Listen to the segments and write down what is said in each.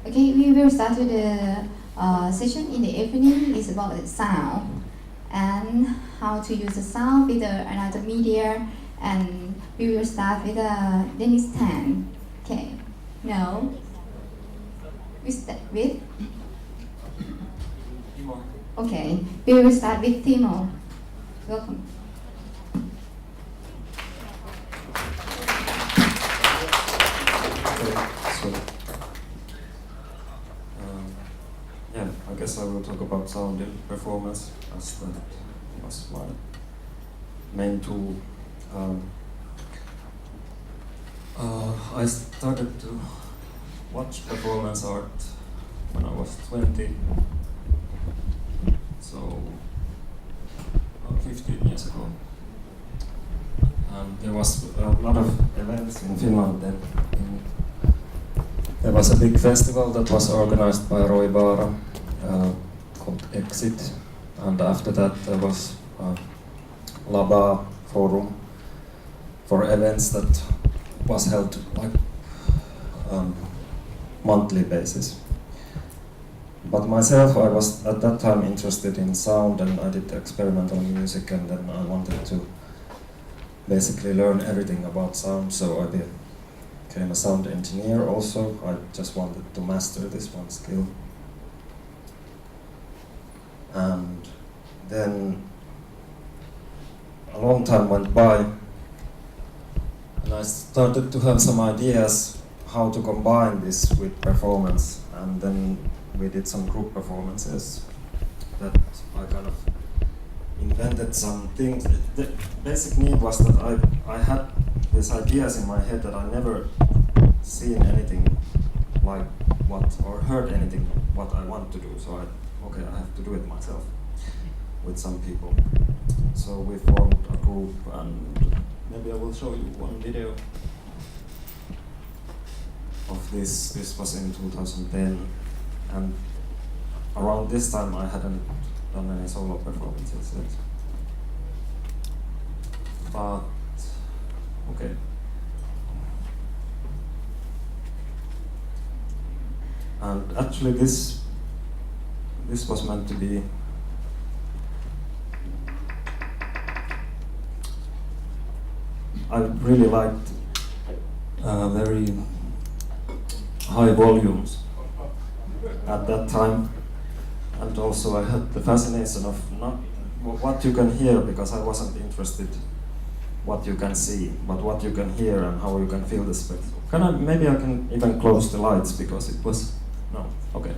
Okay, we will start with the session in the evening. It's about the sound and how to use the sound with another media. And we will start with Dennis Tan. Okay, no, we start with. Okay, we will start with Timo. Welcome. So, yeah, I guess I will talk about sound in performance, as that was my main tool. I started to watch performance art when I was 20, so 15 years ago. And there was a lot of events in Finland then. There was a big festival that was organized by Roy Baara called Exit, and after that there was Laba Forum for events that was held like monthly basis. But myself, I was at that time interested in sound, and I did experimental music, and then I wanted to basically learn everything about sound, so I became a sound engineer also. I just wanted to master this one skill. And then a long time went by, and I started to have some ideas how to combine this with performance, and then we did some group performances that I kind of invented some things. The basic need was that I had these ideas in my head that I never seen anything like what, or heard anything what I want to do. So I have to do it myself with some people. So we formed a group, and maybe I will show you one video of this. This was in 2010, and around this time I hadn't done any solo performances yet. But okay. And actually this was meant to be I really liked very high volumes at that time, and also I had the fascination of not what you can hear, because I wasn't interested what you can see, but what you can hear and how you can feel the space. Maybe I can even close the lights, because it was no, okay.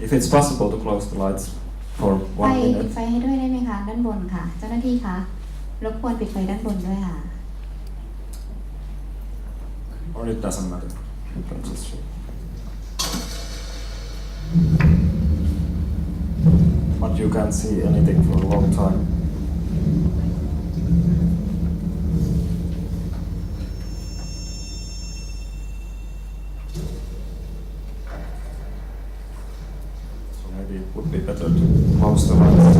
If it's possible to close the lights for 1 minute. ปิดไฟให้ด้วยได้ไหมคะด้านบนค่ะเจ้าหน้าที่คะรบกวนปิดไฟด้านบนด้วยค่ะ Or it doesn't matter. You can just show. But you can't see anything for a long time. So maybe it would be better to close the lights.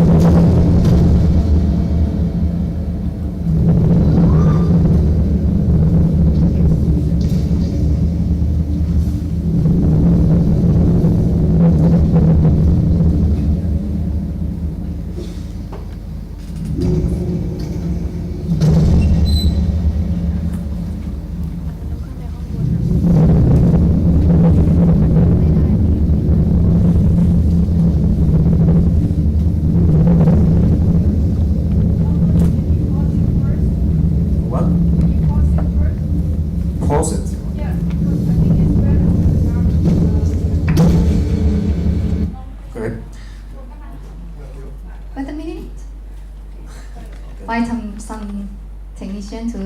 Pause it. Yeah, because I think it's better Okay. Wait a minute. Why some technician to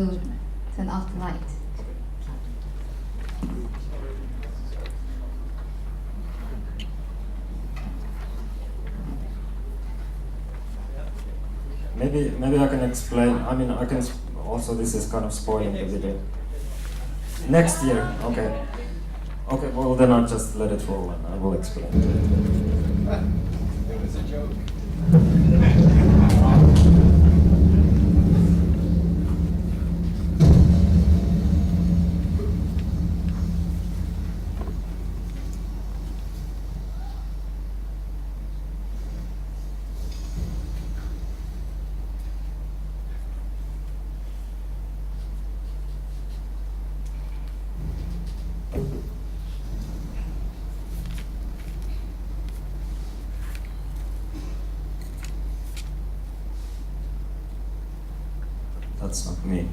turn off the light? Maybe I can explain. I mean, I can also. This is kind of spoiling the video. Next year, okay. Okay, well then I'll just let it roll and I will explain. It was a joke. that's not me.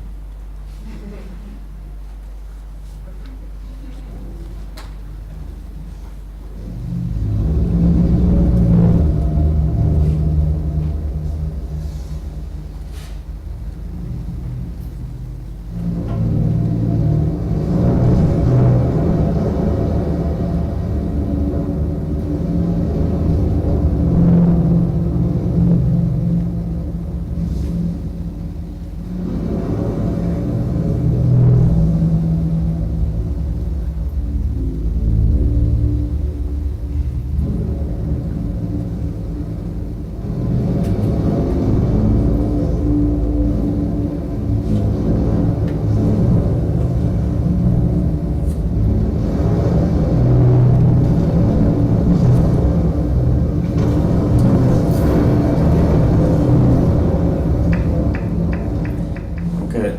Okay,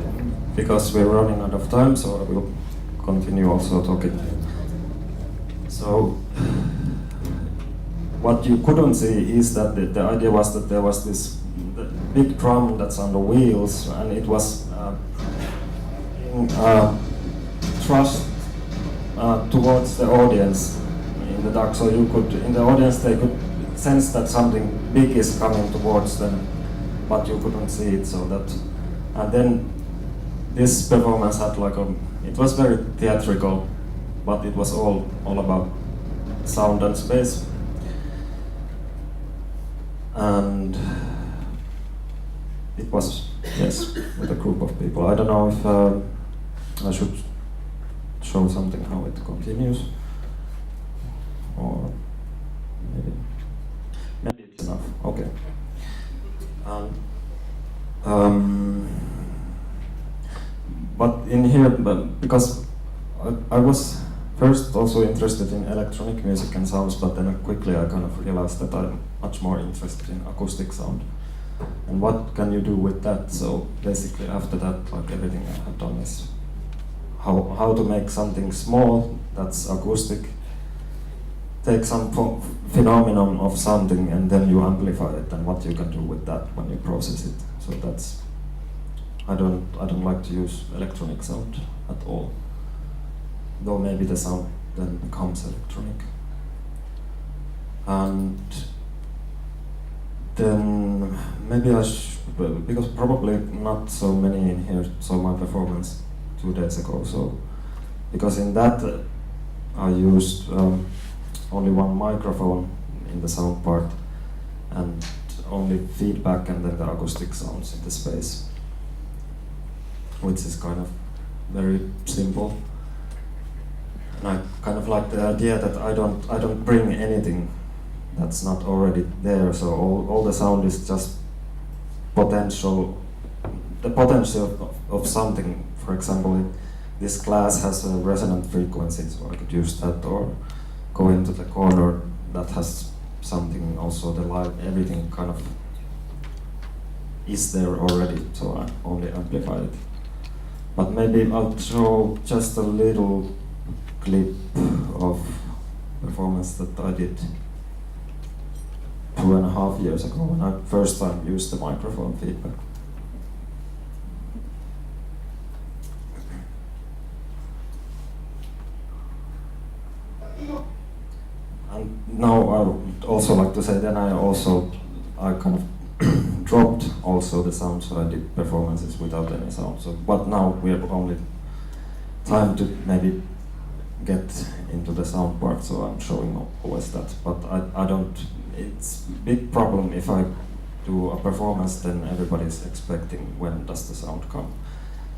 because we're running out of time, so I will continue also talking. So, what you couldn't see is that the idea was that there was this big drum that's on the wheels, and it was thrust towards the audience in the dark. So you could, in the audience, they could sense that something big is coming towards them, but you couldn't see it. So that, and then this performance had like it was very theatrical, but it was all about sound and space. And it was, yes, with a group of people. I don't know if I should show something how it continues, or maybe it's enough. Okay. But in here, because I was first also interested in electronic music and sounds, but then quickly I kind of realized that I'm much more interested in acoustic sound. And what can you do with that? So basically after that, like everything I have done is how to make something small that's acoustic, take some phenomenon of something and then you amplify it, and what you can do with that when you process it. So that's, I don't like to use electronic sound at all, though maybe the sound then becomes electronic. And then maybe because probably not so many in here saw my performance 2 days ago, so because in that I used only one microphone in the sound part and only feedback and then the acoustic sounds in the space, which is kind of very simple. And I kind of like the idea that I don't bring anything that's not already there, so all the sound is just potential, the potential of something. For example, this glass has a resonant frequency, so I could use that, or go into the corner that has something, also the light, everything kind of is there already, so I only amplify it. But maybe I'll show just a little clip of performance that I did 2.5 years ago when I first time used the microphone feedback. And now I would also like to say then I kind of dropped also the sound, so I did performances without any sound. So, but now we have only time to maybe get into the sound part, so I'm showing always that. But I don't, it's a big problem if I do a performance, then everybody's expecting when does the sound come,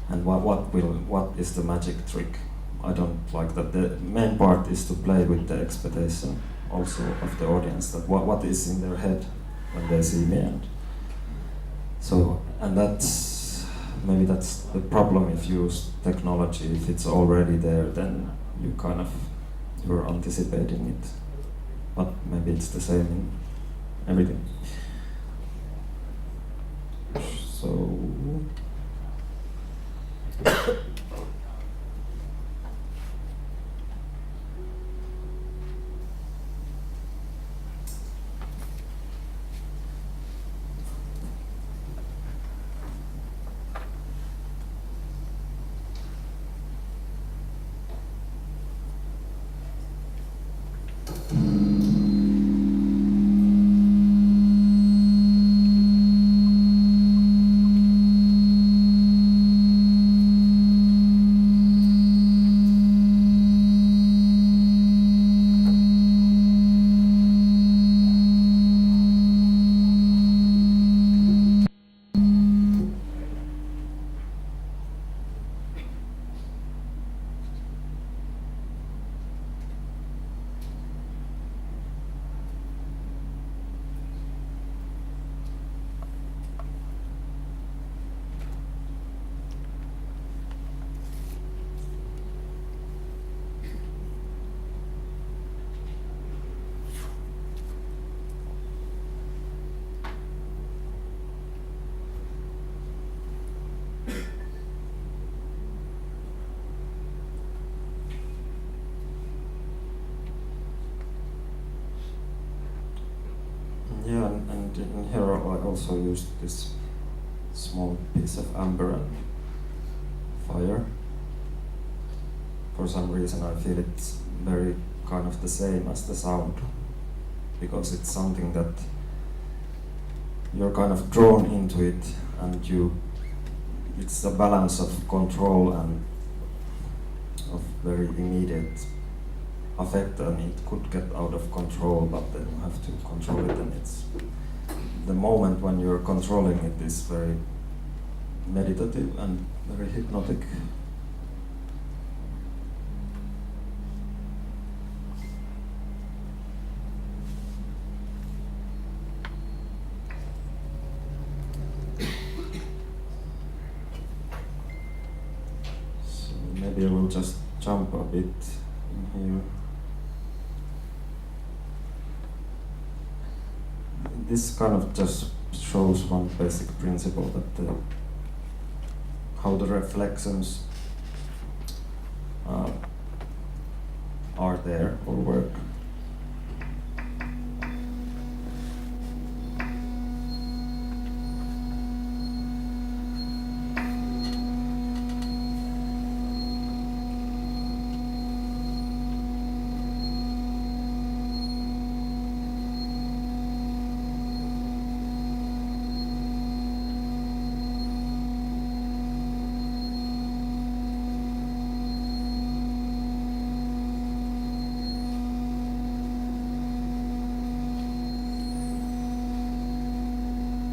and what is the magic trick. I don't like that. The main part is to play with the expectation also of the audience, that what is in their head when they see me. And so, and that's, maybe that's the problem if you use technology. If it's already there, then you're anticipating it. But maybe it's the same in everything. So And in here I also used this small piece of amber and fire. For some reason I feel it's very kind of the same as the sound, because it's something that you're kind of drawn into it, and it's a balance of control and of very immediate affect, and it could get out of control, but then you have to control it, and it's the moment when you're controlling it is very meditative and very hypnotic. So maybe I will just jump a bit in here. This kind of just shows one basic principle, that how the reflections are there or work.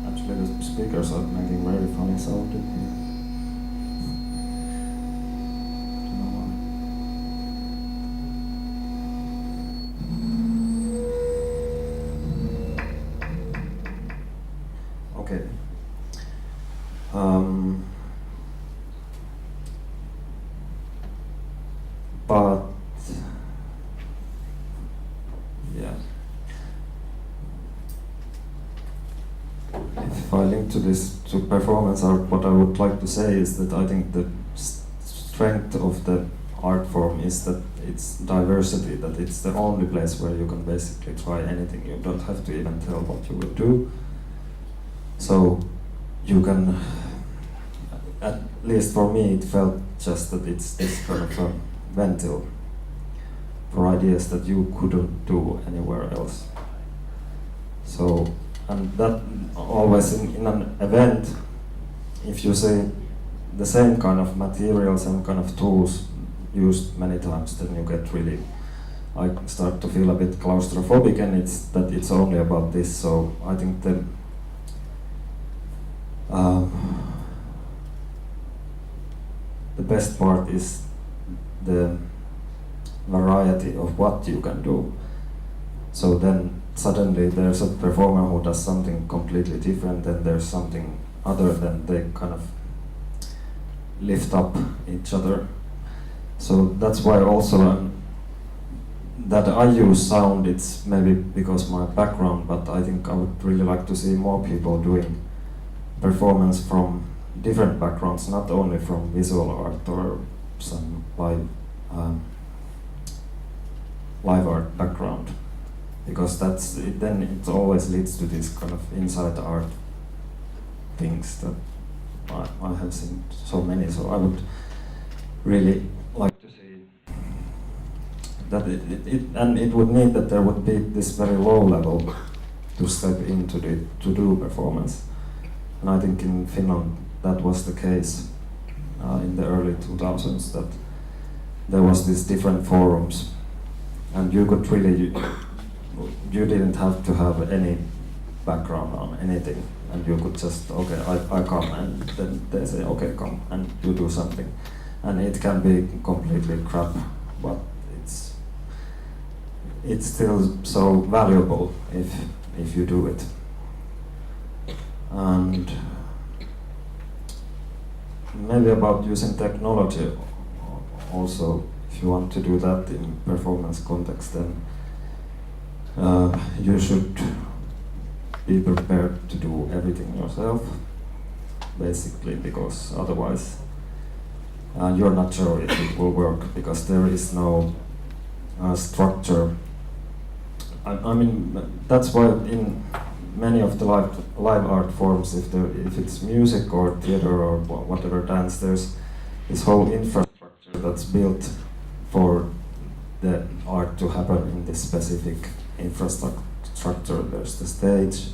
Actually, the speakers are making very funny sound in here. Don't know why. Okay. But yeah. If I link to this to performance art, what I would like to say is that I think the strength of the art form is that it's diversity, that it's the only place where you can basically try anything. You don't have to even tell what you will do. So you can, at least for me, it felt just that it's this kind of a ventil for ideas that you couldn't do anywhere else. So, and that always in an event, if you see the same kind of material, same kind of tools used many times, then you get really, I start to feel a bit claustrophobic, and it's only about this. So I think the best part is the variety of what you can do. So then suddenly there's a performer who does something completely different, and there's something other, than they kind of lift up each other. So that's why also that I use sound, it's maybe because my background, but I think I would really like to see more people doing performance from different backgrounds, not only from visual art or some live art background, because that's it, then it always leads to this kind of inside art things that I have seen so many. So I would really like to see that it would need that there would be this very low level to step into to do performance. And I think in Finland that was the case in the early 2000s, that there was these different forums, and you could really, you didn't have to have any background on anything, and you could just, okay, I come, and then they say, okay, come, and you do something. And it can be completely crap, but it's still so valuable if you do it. And maybe about using technology also, if you want to do that in performance context, then you should be prepared to do everything yourself, basically, because otherwise you're not sure if it will work, because there is no structure. I mean, that's why many of the live art forms, if it's music or theater or whatever dance, there's this whole infrastructure that's built for the art to happen in this specific infrastructure. There's the stage.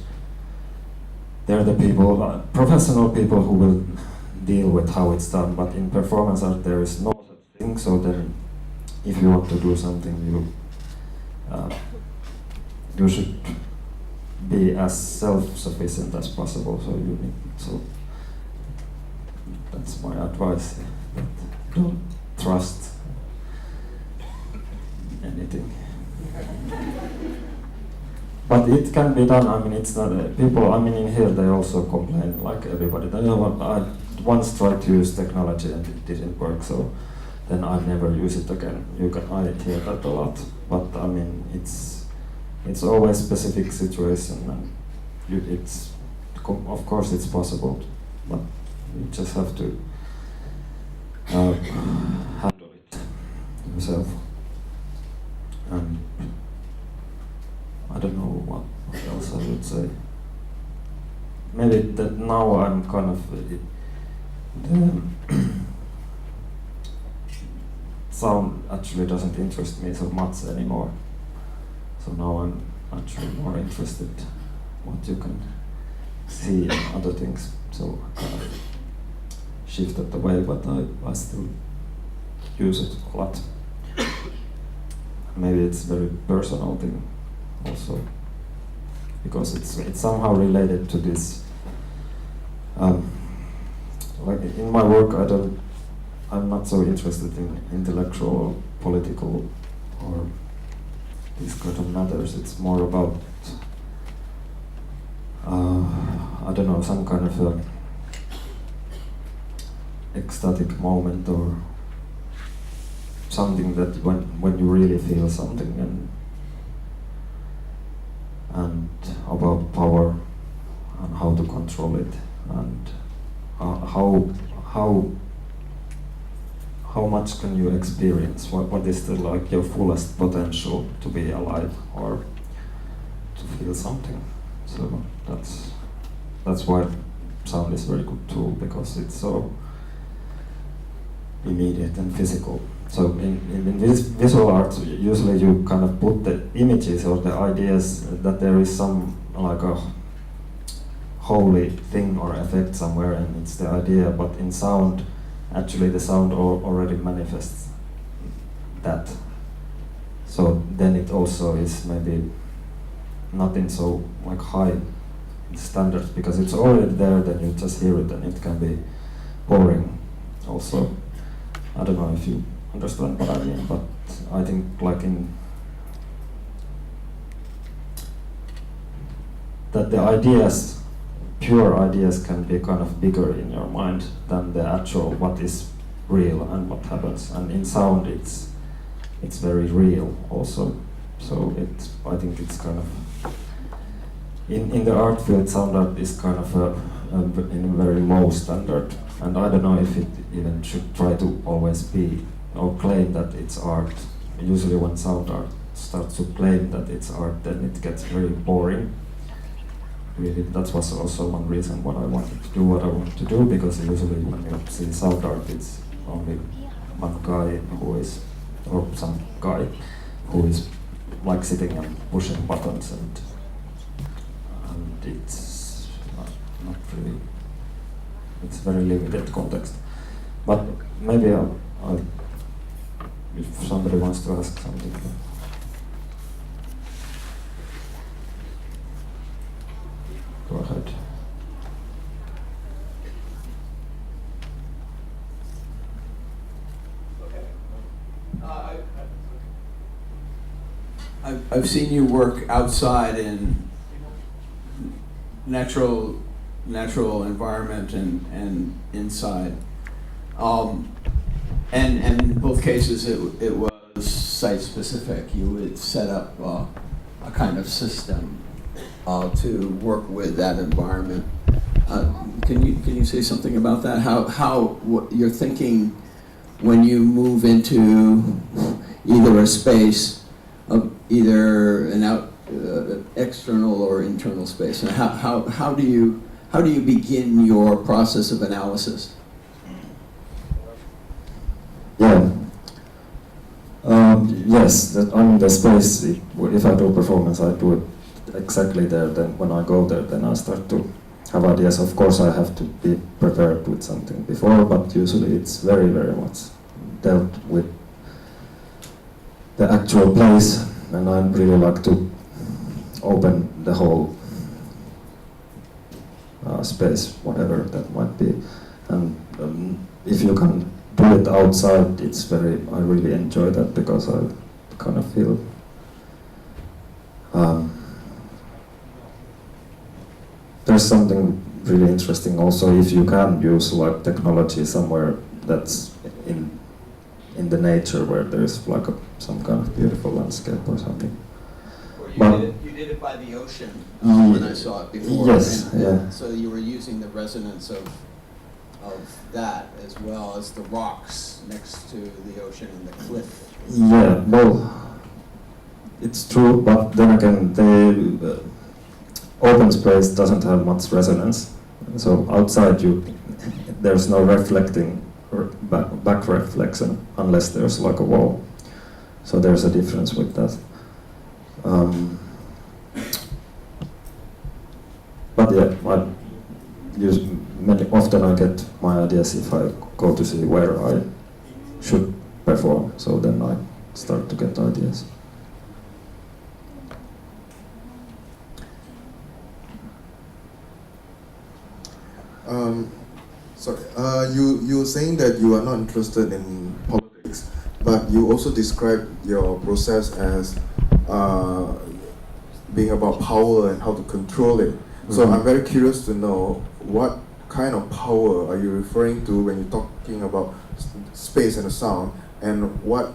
There are the people, professional people who will deal with how it's done. But in performance art, there is no such thing. So then, if you want to do something, you should be as self-sufficient as possible. So that's my advice. Don't trust anything. But it can be done. I mean, it's not people. I mean, in here they also complain like everybody. They know what I once tried to use technology and it didn't work. So then I never use it again. I hear that a lot. But I mean, it's always specific situation, and of course it's possible, but you just have to handle it yourself. And I don't know what else I would say. Maybe that now I'm kind of the sound actually doesn't interest me so much anymore. So now I'm actually more interested what you can see and other things. So I kind of shifted away, but I still use it a lot. Maybe it's a very personal thing also, because it's somehow related to this. Like in my work, I'm not so interested in intellectual or political or these kind of matters. It's more about I don't know, some kind of a ecstatic moment or something that when you really feel something, and about power and how to control it, and how much can you experience? What is like your fullest potential to be alive or to feel something? So that's why sound is a very good tool, because it's so immediate and physical. So in visual art, usually you kind of put the images or the ideas that there is some like a holy thing or effect somewhere, and it's the idea. But in sound, actually the sound already manifests that. So then it also is maybe not in so like high standards, because it's already there. Then you just hear it, and it can be boring. Also, I don't know if you understand what I mean, but I think like that the ideas, pure ideas, can be kind of bigger in your mind than the actual what is real and what happens. And in sound, it's very real also. So I think it's kind of in the art field, sound art is kind of in a very low standard, and I don't know if it even should try to always be or claim that it's art. Usually when sound art starts to claim that it's art, then it gets very boring. Really, that was also one reason why I wanted to do what I want to do, because usually when you see sound art, it's only one guy who is, or some guy who is like sitting and pushing buttons, and it's not really, it's very limited context. But maybe if somebody wants to ask something. Go ahead. I've seen you work outside in natural environment and inside. And in both cases, it was site specific. You would set up a kind of system to work with that environment. Can you say something about that? What you're thinking when you move into either a space of either an external or internal space? And how do you begin your process of analysis? Yeah. Yes, the space, if I do performance, I do it exactly there. Then when I go there, then I start to have ideas. Of course, I have to be prepared with something before, but usually it's very, very much dealt with the actual place, and I really like to open the whole space, whatever that might be. And if you can do it outside, I really enjoy that, because I kind of feel there's something really interesting also if you can use like technology somewhere that's in the nature, where there's like some kind of beautiful landscape or something. You did it by the ocean when I saw it before. Yes, and yeah. So you were using the resonance of that, as well as the rocks next to the ocean and the cliff. Yeah, well, it's true, but then again, the open space doesn't have much resonance. So outside, there's no reflecting or back reflection unless there's like a wall. So there's a difference with that. But yeah, often I get my ideas if I go to see where I should perform. So then I start to get ideas. Sorry, you were saying that you are not interested in politics, but you also described your process as being about power and how to control it. So Mhm. I'm very curious to know what kind of power are you referring to when you're talking about space and the sound, and what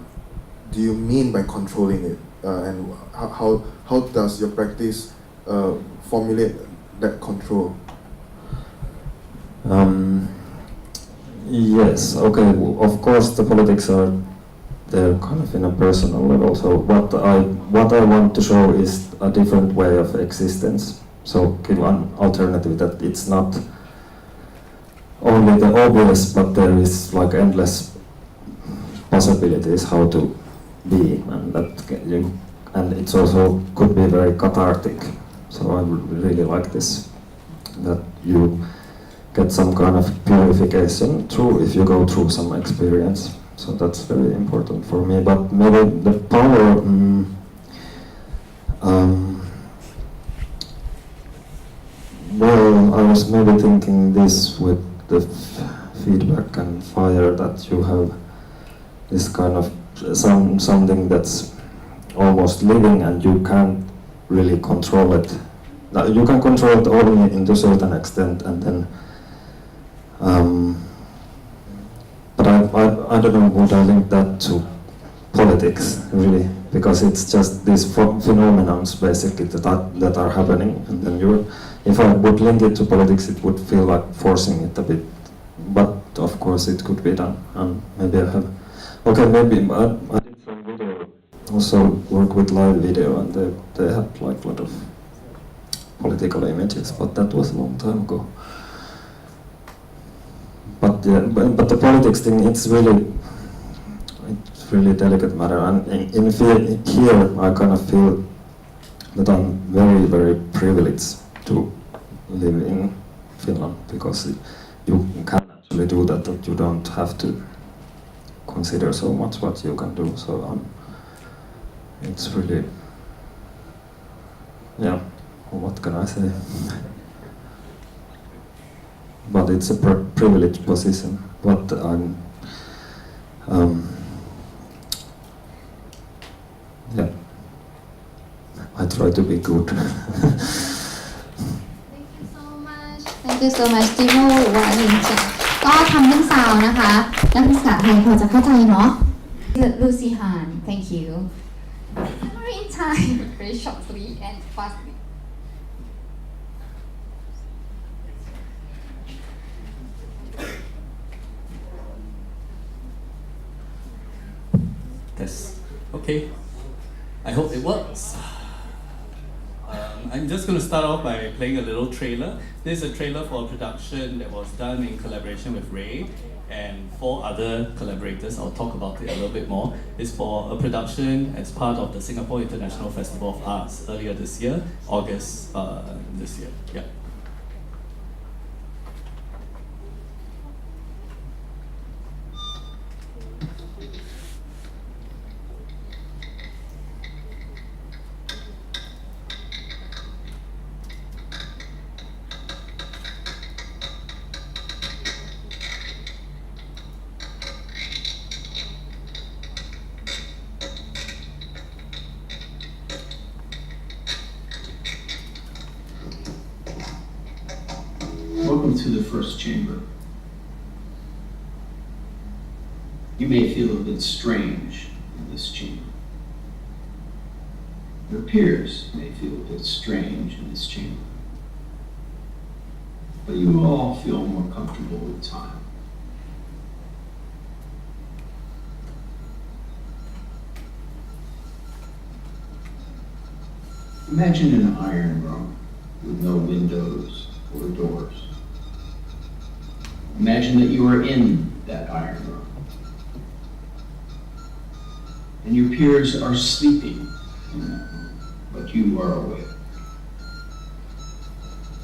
do you mean by controlling it, and how does your practice formulate that control? Yes, okay, of course the politics are there kind of in a personal level, so what I want to show is a different way of existence. So give an alternative that it's not only the obvious, but there is like endless possibilities how to be, and it's also could be very cathartic. So I would really like this, that you get some kind of purification through if you go through some experience. So that's very important for me. But maybe the power, well, I was maybe thinking this with the feedback and fire, that you have this kind of something that's almost living and you can't really control it. You can control it only into a certain extent, and then but I don't know, would I link that to politics really, because it's just these phenomena basically that are happening, and then if I would link it to politics, it would feel like forcing it a bit, but of course it could be done, and maybe I have. Okay, maybe I did some video, also work with live video, and they had like a lot of political images, but that was a long time ago. But yeah, but the politics thing, it's really delicate matter, and here I kind of feel that I'm very, very privileged to live in Finland, because you can actually do that you don't have to consider so much what you can do. So it's really, yeah, what can I say? But it's a privileged position. But I'm, yeah, I try to be good. Thank you so much. Thank you so much, Timo วานินจ้ะก็ทำเรื่องซาวน์นะคะนักภาษาไทยพอจะเข้าใจเนาะ Lucy Han, thank you. Very in time, very shortly and fastly. Test. Okay. I hope it works. I'm just going to start off by playing a little trailer. This is a trailer for a production that was done in collaboration with Ray and 4 other collaborators. I'll talk about it a little bit more. It's for a production as part of the Singapore International Festival of Arts earlier this year, August this year. Yeah. Welcome to the first chamber. You may feel a bit strange in this chamber. Your peers may feel a bit strange in this chamber. But you will all feel more comfortable with time. Imagine an iron room with no windows or doors. Imagine that you are in that iron room. And your peers are sleeping in that room, but you are awake.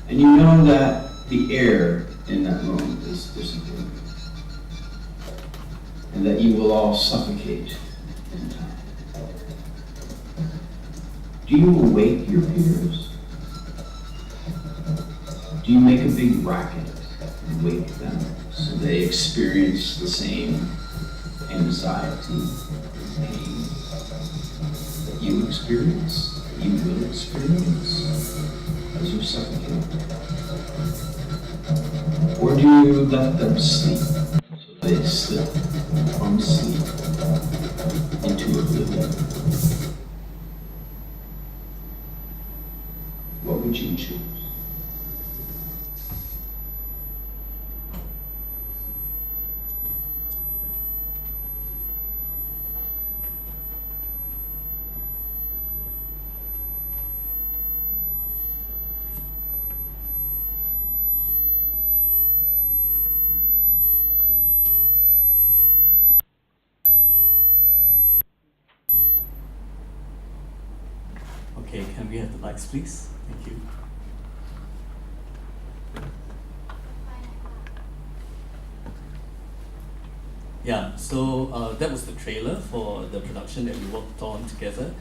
And you know that the air in that room is disappearing. And that you will all suffocate in time. Do you awake your peers? Do you make a big racket and wake them so they experience the same anxiety and pain that you experience, that you will experience as you suffocate? Or do you let them sleep so they slip from sleep into oblivion? What would you choose? Okay, can we have the lights, please? Thank you. Yeah, so that was the trailer for the production that we worked on together.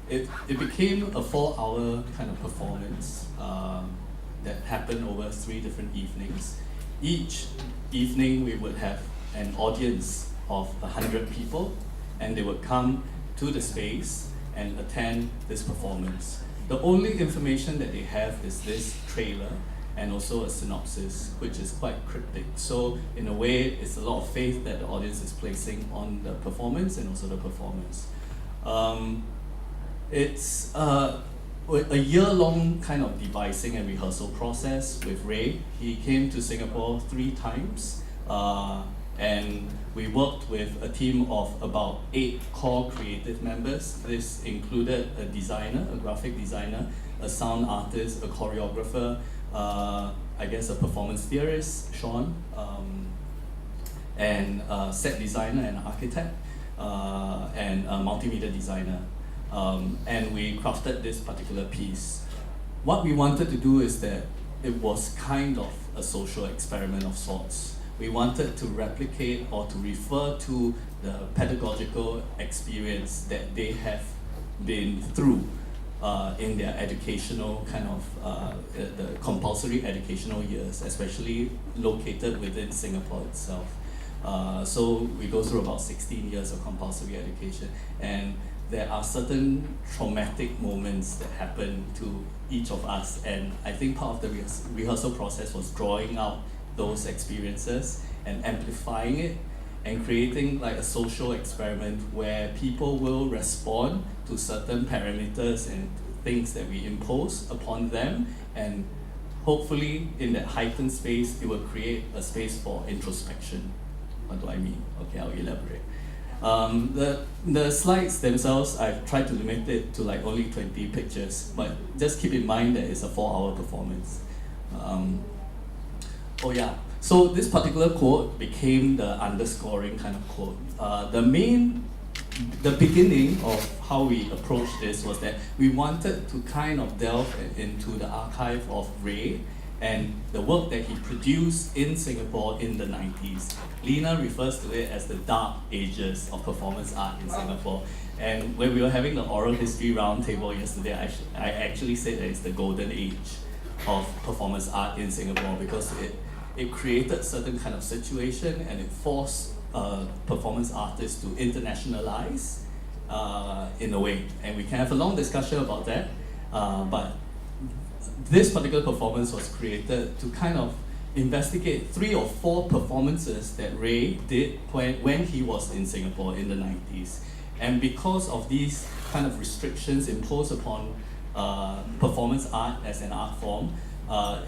It became a 4-hour kind of performance that happened over 3 different evenings. Each evening we would have an audience of 100 people, and they would come to the space and attend this performance. The only information that they have is this trailer and also a synopsis, which is quite cryptic. So in a way, it's a lot of faith that the audience is placing on the performance and also the performance. It's a year-long kind of devising and rehearsal process with Ray. He came to Singapore 3 times, and we worked with a team of about 8 core creative members. This included a designer, a graphic designer, a sound artist, a choreographer, I guess a performance theorist, Sean, and a set designer and architect, and a multimedia designer. And we crafted this particular piece. What we wanted to do is that it was kind of a social experiment of sorts. We wanted to replicate or to refer to the pedagogical experience that they have been through in their educational kind of the compulsory educational years, especially located within Singapore itself. So we go through about 16 years of compulsory education, and there are certain traumatic moments that happen to each of us, and I think part of the rehearsal process was drawing out those experiences and amplifying it and creating like a social experiment where people will respond to certain parameters and things that we impose upon them, and hopefully in that heightened space it will create a space for introspection. What do I mean? Okay, I'll elaborate. The slides themselves, I've tried to limit it to like only 20 pictures, but just keep in mind that it's a 4-hour performance. Oh yeah, so this particular quote became the underscoring kind of quote. The beginning of how we approached this was that we wanted to kind of delve into the archive of Ray and the work that he produced in Singapore in the 90s. Lena refers to it as the dark ages of performance art in Singapore. And when we were having the oral history roundtable yesterday, I actually said that it's the golden age of performance art in Singapore because it created certain kind of situation and it forced performance artists to internationalize in a way. And we can have a long discussion about that, but this particular performance was created to kind of investigate 3 or 4 performances that Ray did when he was in Singapore in the 90s. And because of these kind of restrictions imposed upon performance art as an art form,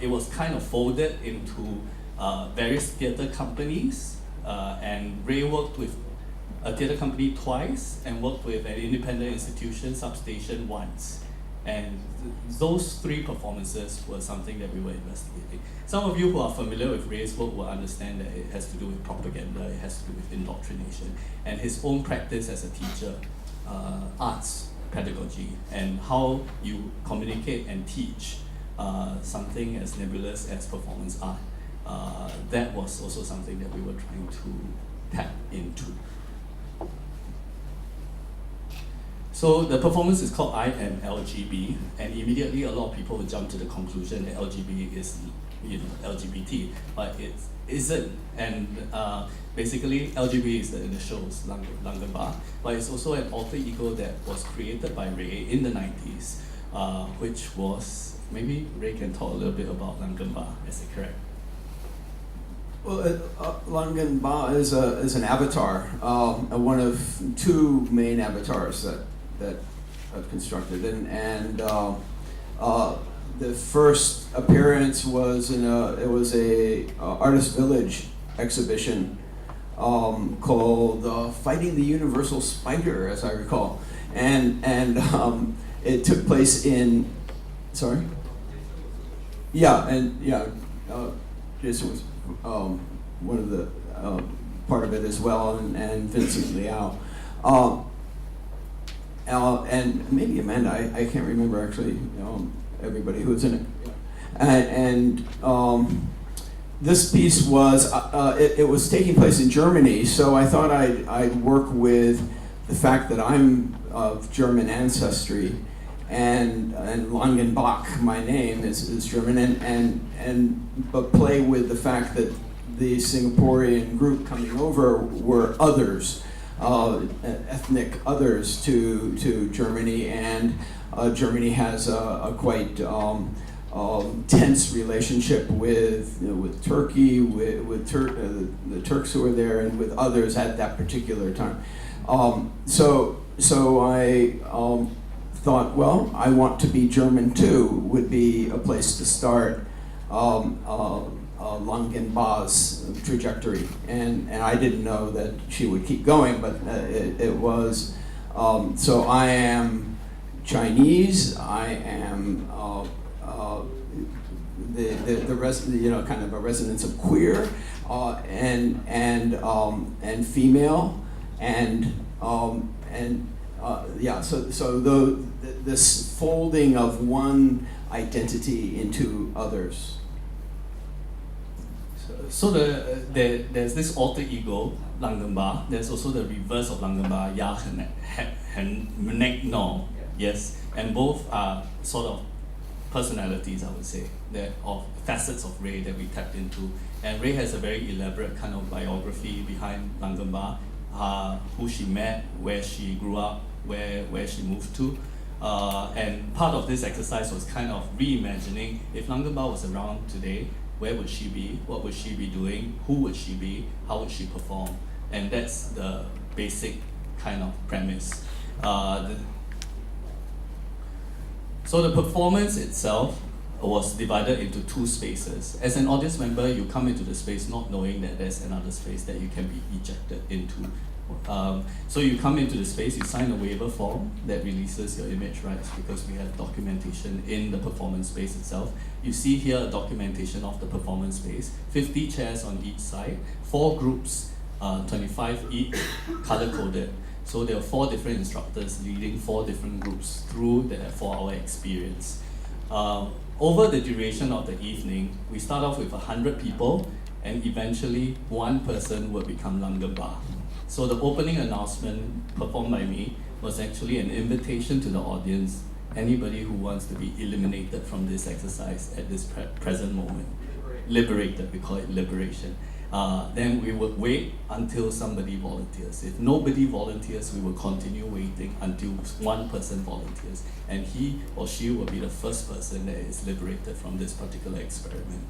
it was kind of folded into various theatre companies, and Ray worked with a theatre company twice and worked with an independent institution, Substation, once. And those 3 performances were something that we were investigating. Some of you who are familiar with Ray's work will understand that it has to do with propaganda, it has to do with indoctrination, and his own practice as a teacher, arts pedagogy, and how you communicate and teach something as nebulous as performance art. That was also something that we were trying to tap into. So the performance is called I Am LGB, and immediately a lot of people would jump to the conclusion that LGB is, LGBT, but it isn't. And basically, LGB is the initials, Langenbach, but it's also an alter ego that was created by Ray in the 90s, which was, maybe Ray can talk a little bit about Langenbach, is it correct? Well, Langenbach is an avatar, one of 2 main avatars that I've constructed, and the first appearance was in a Artist Village exhibition called Fighting the Universal Spider, as I recall, and it took place in, sorry? Yeah, and yeah, Jason was one of the part of it as well, and Vincent Liao, and maybe Amanda. I can't remember actually. Everybody who was in it, and this piece was it was taking place in Germany. So I thought I'd work with the fact that I'm of German ancestry, and Langenbach, my name is German, but play with the fact that the Singaporean group coming over were others, ethnic others to Germany, and Germany has a quite tense relationship with Turkey, with the Turks who were there, and with others at that particular time. So I thought, well, I want to be German too, would be a place to start Langenbach's trajectory. And I didn't know that she would keep going, but it was, so I am Chinese, I am kind of a resonance of queer, and female, so this folding of one identity into others. So there's this alter ego, Langenbach. There's also the reverse of Langenbach, Ja No. Yes, and both are sort of personalities, I would say, that of facets of Ray that we tapped into. And Ray has a very elaborate kind of biography behind Langenbach, who she met, where she grew up, where she moved to. And part of this exercise was kind of reimagining, if Langenbach was around today, where would she be? What would she be doing? Who would she be? How would she perform? And that's the basic kind of premise. So the performance itself was divided into 2 spaces. As an audience member, you come into the space not knowing that there's another space that you can be ejected into. So you come into the space, you sign a waiver form that releases your image rights because we have documentation in the performance space itself. You see here a documentation of the performance space, 50 chairs on each side, 4 groups, 25 each, color-coded. So there are 4 different instructors leading 4 different groups through the 4-hour experience. Over the duration of the evening, we start off with 100 people, and eventually 1 person will become Langar Bah. So the opening announcement performed by me was actually an invitation to the audience, anybody who wants to be eliminated from this exercise at this present moment. Liberated, we call it liberation. Then we would wait until somebody volunteers. If nobody volunteers, we will continue waiting until 1 person volunteers. And he or she will be the first person that is liberated from this particular experiment.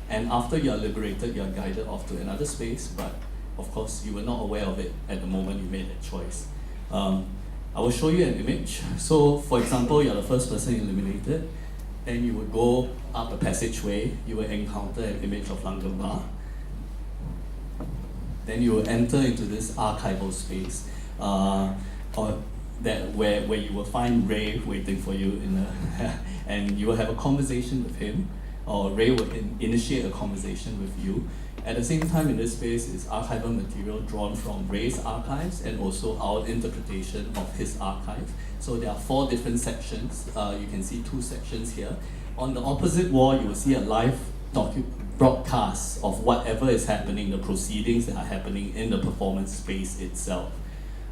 And after you are liberated, you are guided off to another space, but of course you were not aware of it at the moment you made that choice. I will show you an image. So for example, you're the first person eliminated, and you would go up a passageway, you will encounter an image of Langar Bah. Then you will enter into this archival space, where you will find Ray waiting for you and you will have a conversation with him, or Ray will initiate a conversation with you. At the same time, in this space is archival material drawn from Ray's archives and also our interpretation of his archive. So there are 4 different sections. You can see 2 sections here. On the opposite wall, you will see a live broadcast of whatever is happening, the proceedings that are happening in the performance space itself.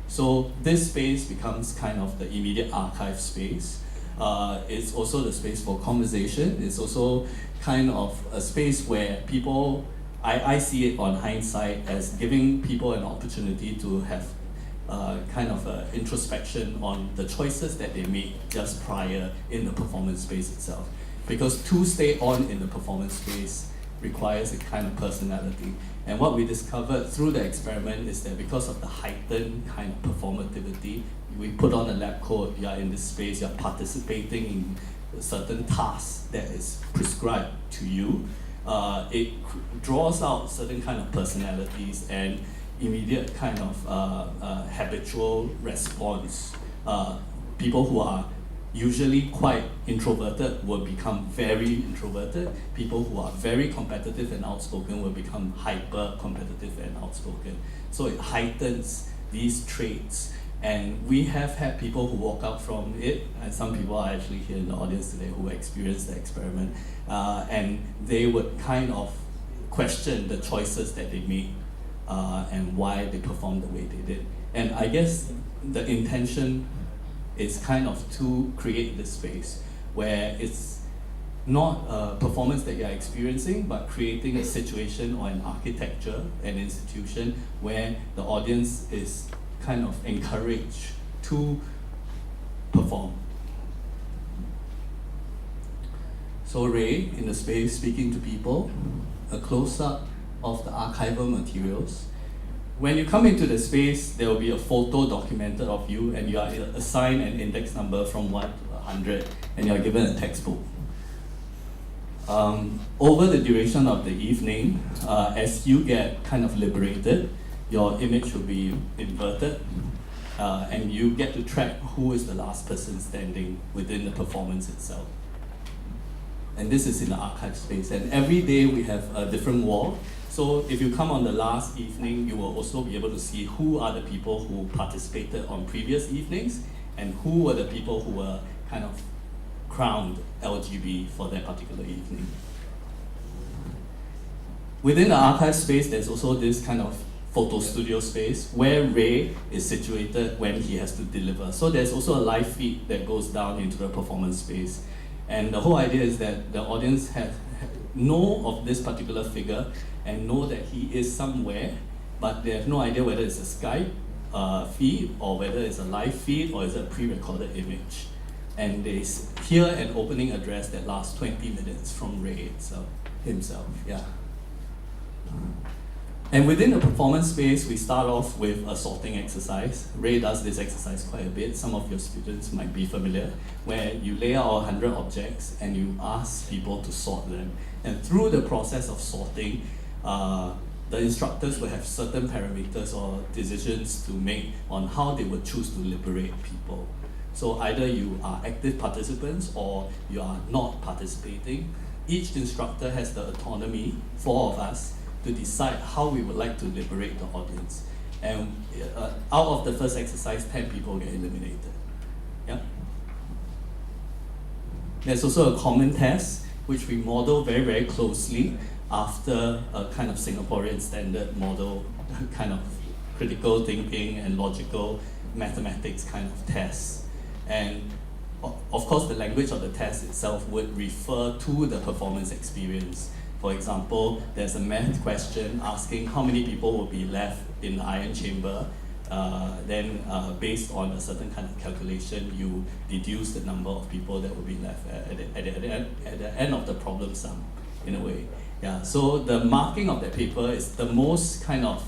So this space becomes kind of the immediate archive space. It's also the space for conversation. It's also kind of a space where people, I see it on hindsight as giving people an opportunity to have kind of an introspection on the choices that they made just prior in the performance space itself. Because to stay on in the performance space requires a kind of personality. And what we discovered through the experiment is that because of the heightened kind of performativity, we put on a lab coat, you are in this space, you're participating in certain tasks that is prescribed to you. It draws out certain kind of personalities and immediate kind of habitual response. People who are usually quite introverted will become very introverted. People who are very competitive and outspoken will become hyper competitive and outspoken. So it heightens these traits. And we have had people who walk out from it, and some people are actually here in the audience today who experienced the experiment, and they would kind of question the choices that they made and why they performed the way they did. And I guess the intention is kind of to create this space where it's not a performance that you're experiencing, but creating a situation or an architecture, an institution where the audience is kind of encouraged to perform. So Ray, in the space, speaking to people, a close-up of the archival materials. When you come into the space, there will be a photo documented of you, and you are assigned an index number from 1 to 100, and you are given a textbook. Over the duration of the evening, as you get kind of liberated, your image will be inverted, and you get to track who is the last person standing within the performance itself. And this is in the archive space, and every day we have a different wall. So if you come on the last evening, you will also be able to see who are the people who participated on previous evenings and who were the people who were kind of crowned LGB for that particular evening. Within the archive space, there's also this kind of photo studio space where Ray is situated when he has to deliver. So there's also a live feed that goes down into the performance space. And the whole idea is that the audience know of this particular figure and know that he is somewhere, but they have no idea whether it's a Skype feed or whether it's a live feed or it's a pre-recorded image. And they hear an opening address that lasts 20 minutes from Ray himself. Yeah. And within the performance space, we start off with a sorting exercise. Ray does this exercise quite a bit. Some of your students might be familiar, where you lay out 100 objects and you ask people to sort them. And through the process of sorting, the instructors will have certain parameters or decisions to make on how they would choose to liberate people. So either you are active participants or you are not participating. Each instructor has the autonomy, 4 of us, to decide how we would like to liberate the audience. And out of the first exercise, 10 people get eliminated. Yeah? There's also a common test, which we model very, very closely after a kind of Singaporean standard model, kind of critical thinking and logical mathematics kind of tests. And of course, the language of the test itself would refer to the performance experience. For example, there's a math question asking how many people will be left in the ion chamber. Then based on a certain kind of calculation, you deduce the number of people that will be left at the end of the problem sum, in a way. Yeah, so the marking of that paper is the most kind of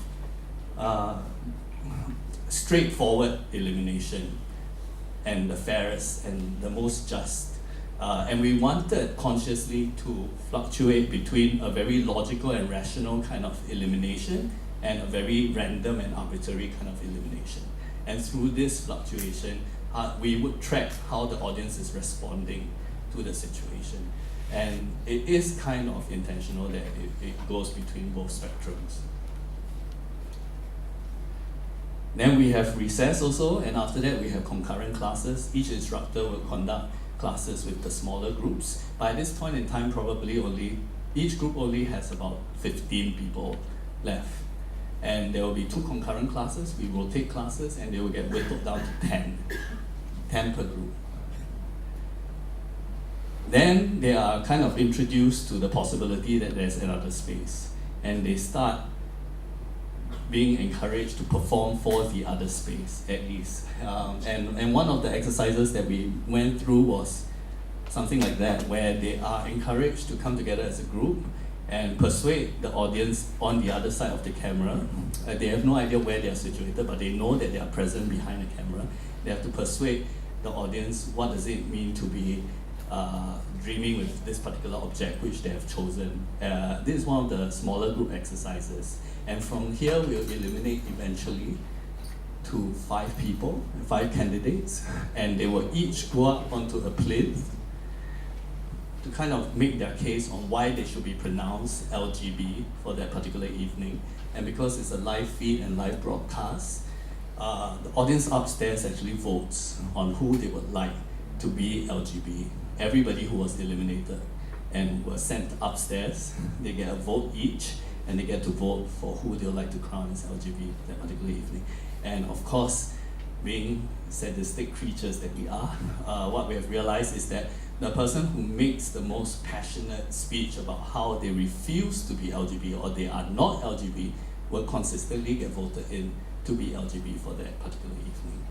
straightforward elimination and the fairest and the most just. And we wanted consciously to fluctuate between a very logical and rational kind of elimination and a very random and arbitrary kind of elimination. And through this fluctuation, we would track how the audience is responding to the situation. And it is kind of intentional that it goes between both spectrums. Then we have recess also, and after that we have concurrent classes. Each instructor will conduct classes with the smaller groups. By this point in time, probably each group only has about 15 people left. And there will be 2 concurrent classes, we rotate classes, and they will get whittled down to 10 per group. Then they are kind of introduced to the possibility that there's another space, and they start being encouraged to perform for the other space, at least. And one of the exercises that we went through was something like that, where they are encouraged to come together as a group and persuade the audience on the other side of the camera. They have no idea where they are situated, but they know that they are present behind the camera. They have to persuade the audience what does it mean to be dreaming with this particular object which they have chosen. This is one of the smaller group exercises. And from here, we'll eliminate eventually to 5 people, 5 candidates, and they will each go up onto a plinth to kind of make their case on why they should be pronounced LGB for that particular evening. And because it's a live feed and live broadcast, the audience upstairs actually votes on who they would like to be LGB. Everybody who was eliminated and was sent upstairs, they get a vote each, and they get to vote for who they would like to crown as LGB that particular evening. And of course, being sadistic creatures that we are, what we have realized is that the person who makes the most passionate speech about how they refuse to be LGB or they are not LGB will consistently get voted in to be LGB for that particular evening.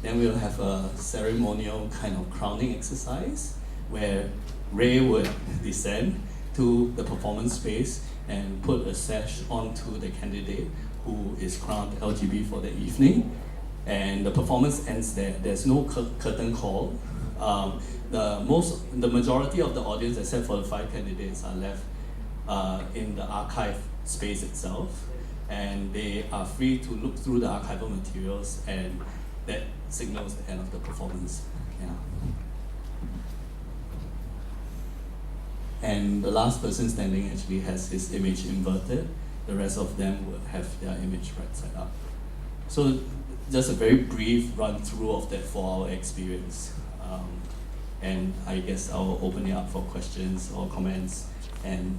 Then we'll have a ceremonial kind of crowning exercise where Ray would descend to the performance space and put a sash onto the candidate who is crowned LGB for the evening. And the performance ends there. There's no curtain call. The majority of the audience, except for the 5 candidates, are left in the archive space itself. And they are free to look through the archival materials, and that signals the end of the performance. Yeah. And the last person standing actually has his image inverted. The rest of them would have their image right side up. So just a very brief run through of that 4-hour experience. And I guess I'll open it up for questions or comments. And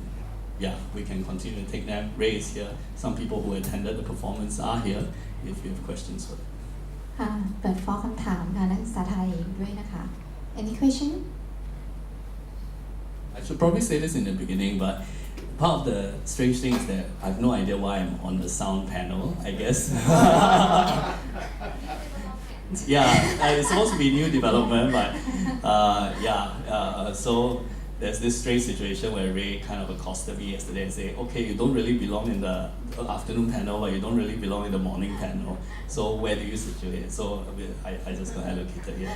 yeah, we can continue to take them. Ray is here. Some people who attended the performance are here if you have questions for them. ค่ะเปิดฟอร์คำถามค่ะนักศึกษาไทยด้วยนะคะ Any question? I should probably say this in the beginning, but part of the strange thing is that I have no idea why I'm on the sound panel, I guess. Yeah, it's supposed to be new development, but so there's this strange situation where Ray kind of accosted me yesterday and said, okay, you don't really belong in the afternoon panel, but you don't really belong in the morning panel. So where do you situate? So I just got allocated here.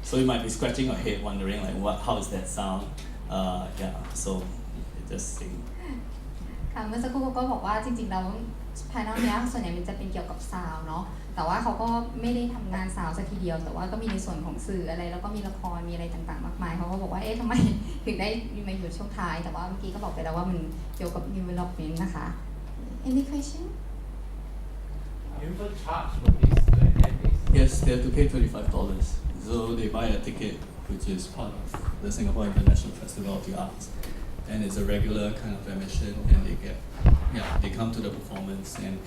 So you might be scratching your head wondering like, how is that sound? So just saying. เมื่อสักครู่เขาก็บอกว่าจริงๆแล้วภายนอกเนี้ยส่วนใหญ่มันจะเป็นเกี่ยวกับซาวด์เนาะแต่ว่าเขาก็ไม่ได้ทำงานซาวด์สักทีเดียวแต่ว่าก็มีในส่วนของสื่ออะไรแล้วก็มีละครมีอะไรต่างๆมากมายเขาก็บอกว่าเอ๊ะทำไมถึงได้มาอยู่ช่วงท้ายแต่ว่าเมื่อกี้ก็บอกไปแล้วว่ามันเกี่ยวกับ development นะคะ Any question You will charge for these attendees. Yes, they have to pay $25. So they buy a ticket, which is part of the Singapore International Festival of the Arts. And it's a regular kind of admission, and they come to the performance. And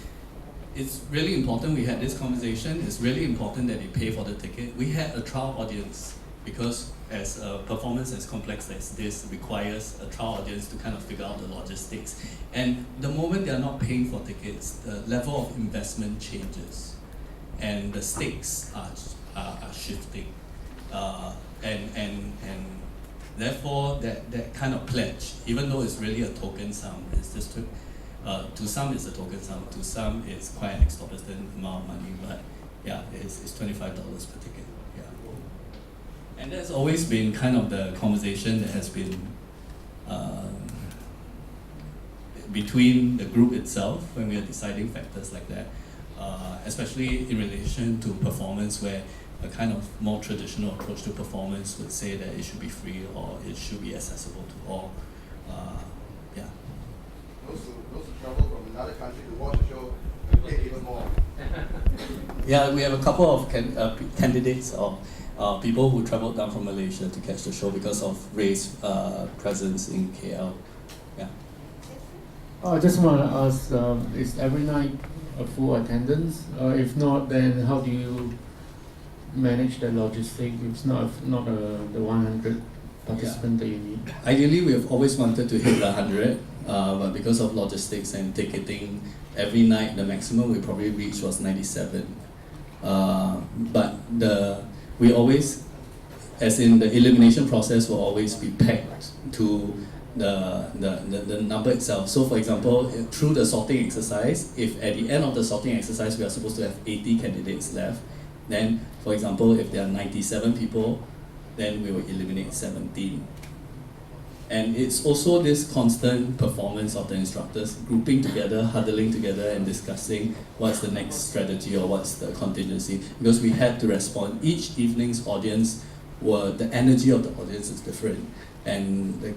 it's really important, we had this conversation, it's really important that they pay for the ticket. We had a trial audience, because as a performance as complex as this requires a trial audience to kind of figure out the logistics. And the moment they are not paying for tickets, the level of investment changes, and the stakes are shifting. And therefore, that kind of pledge, even though it's really a token sum, it's just to some it's a token sum, to some it's quite an exorbitant amount of money, but yeah, it's $25 per ticket. And that's always been kind of the conversation that has been between the group itself when we are deciding factors like that, especially in relation to performance, where a kind of more traditional approach to performance would say that it should be free or it should be accessible to all. Those who travel from another country to watch the show pay even more. Yeah, we have a couple of candidates or people who traveled down from Malaysia to catch the show because of Ray's presence in KL. Yeah. I just want to ask, is every night a full attendance? If not, then how do you manage the logistics? It's not the 100 participants that you need. Ideally, we have always wanted to hit the 100, but because of logistics and ticketing, every night the maximum we probably reached was 97. But we always, as in the elimination process, will always be pegged to the number itself. So for example, through the sorting exercise, if at the end of the sorting exercise we are supposed to have 80 candidates left, then for example, if there are 97 people, then we will eliminate 17. And it's also this constant performance of the instructors grouping together, huddling together and discussing what's the next strategy or what's the contingency, because we had to respond. Each evening's audience, the energy of the audience is different. And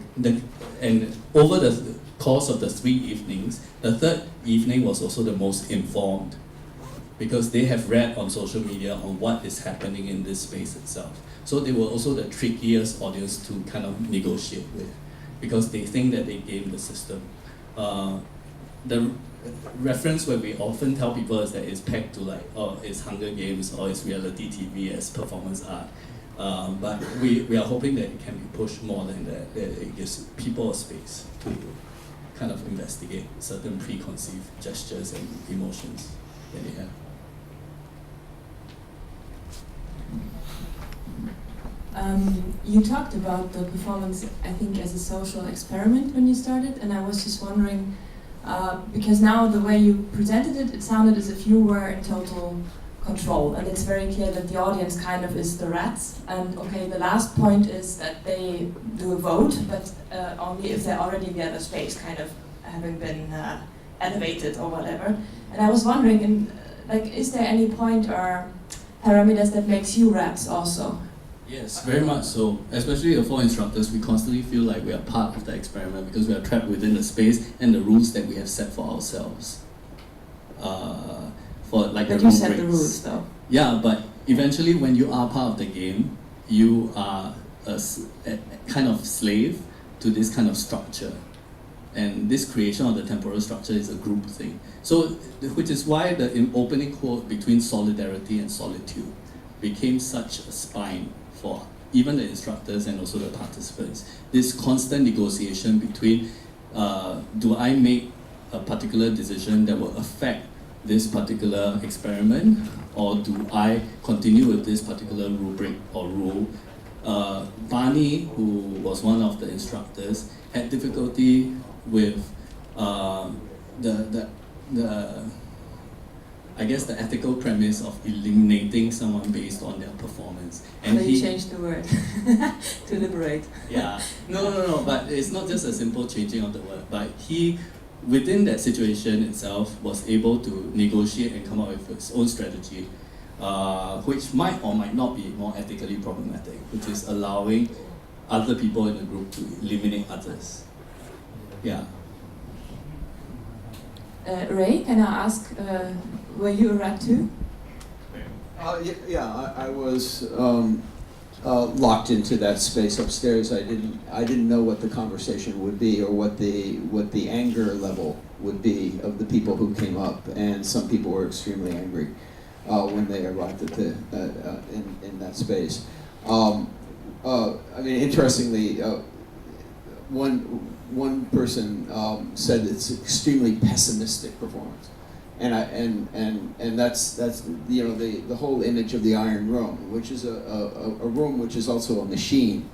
and over the course of the 3 evenings, the third evening was also the most informed, because they have read on social media on what is happening in this space itself. So they were also the trickiest audience to kind of negotiate with, because they think that they game the system. The reference where we often tell people is that it's pegged to like, oh, it's Hunger Games or it's reality TV as performance art. But we are hoping that it can be pushed more than that it gives people a space to kind of investigate certain preconceived gestures and emotions that they have. You talked about the performance, I think, as a social experiment when you started, and I was just wondering, because now the way you presented it, it sounded as if you were in total control, and it's very clear that the audience kind of is the rats, and okay, the last point is that they do a vote, but only if they're already in the other space, kind of having been elevated or whatever. And I was wondering, is there any point or parameters that makes you rats also? Yes, very much so. Especially the 4 instructors, we constantly feel like we are part of the experiment because we are trapped within the space and the rules that we have set for ourselves. But you set the rules, though. Yeah, but eventually when you are part of the game, you are a kind of slave to this kind of structure. And this creation of the temporal structure is a group thing. So, which is why the opening quote between solidarity and solitude became such a spine for even the instructors and also the participants. This constant negotiation between, do I make a particular decision that will affect this particular experiment, or do I continue with this particular rubric or rule? Barney, who was one of the instructors, had difficulty with the ethical premise of eliminating someone based on their performance. And so he changed the word to liberate. Yeah, no, but it's not just a simple changing of the word, but he within that situation itself, was able to negotiate and come up with its own strategy, which might or might not be more ethically problematic, which is allowing other people in the group to eliminate others. Yeah. Ray, can I ask, were you a rat too? I was locked into that space upstairs. I didn't know what the conversation would be or what the anger level would be of the people who came up, and some people were extremely angry when they arrived at in that space. I mean, interestingly, one person said it's extremely pessimistic performance, and that's the whole image of the Iron Room, which is a room which is also a machine,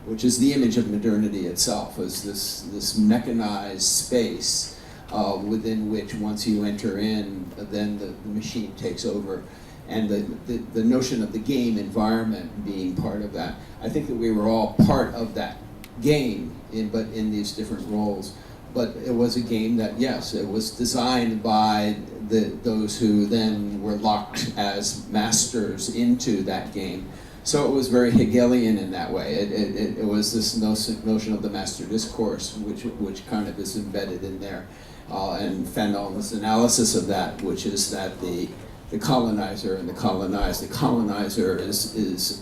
which is the image of modernity itself, as this mechanized space within which once you enter in, then the machine takes over. And the notion of the game environment being part of that. I think that we were all part of that game, but in these different roles. But it was a game that, yes, it was designed by those who then were locked as masters into that game. So it was very Hegelian in that way. It was this notion of the master discourse, which kind of is embedded in there. And Fanon's analysis of that, which is that the colonizer and the colonized. The colonizer is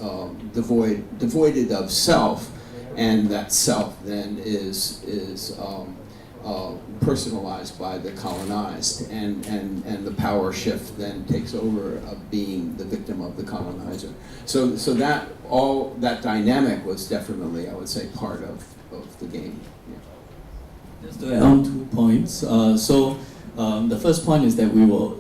devoided of self, and that self then is personalized by the colonized, and the power shift then takes over of being the victim of the colonizer. So that dynamic was definitely, I would say, part of the game. Yeah. Just to add on 2 points. The first point is that we were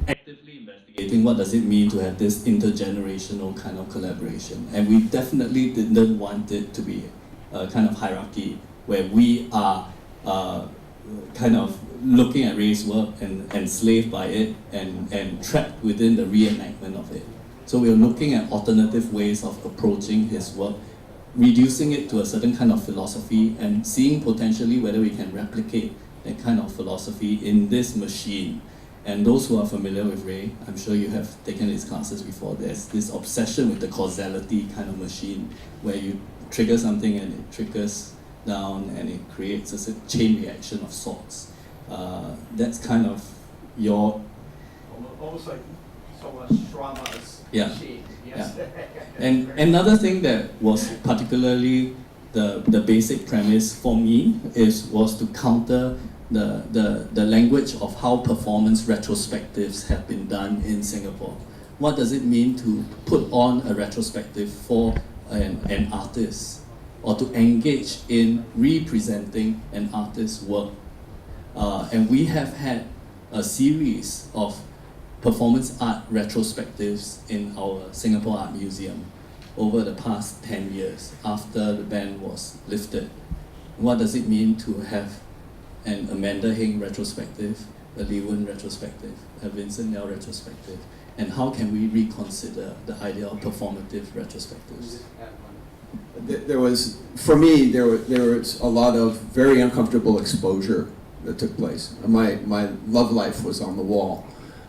actively investigating what does it mean to have this intergenerational kind of collaboration, and we definitely didn't want it to be a kind of hierarchy where we are kind of looking at Ray's work and enslaved by it and trapped within the reenactment of it. So we are looking at alternative ways of approaching his work, reducing it to a certain kind of philosophy and seeing potentially whether we can replicate that kind of philosophy in this machine. And those who are familiar with Ray, I'm sure you have taken his classes before, there's this obsession with the causality kind of machine where you trigger something and it triggers down and it creates a chain reaction of sorts. That's kind of your... Almost like so much drama as machine. Yes. Yeah. And another thing that was particularly the basic premise for me was to counter the language of how performance retrospectives have been done in Singapore. What does it mean to put on a retrospective for an artist, or to engage in representing an artist's work? And we have had a series of performance art retrospectives in our Singapore Art Museum over the past 10 years after the ban was lifted. What does it mean to have an Amanda Heng retrospective, a Lee Wen retrospective, a Vincent Liao retrospective, and how can we reconsider the idea of performative retrospectives? There was a lot of very uncomfortable exposure that took place. My love life was on the wall.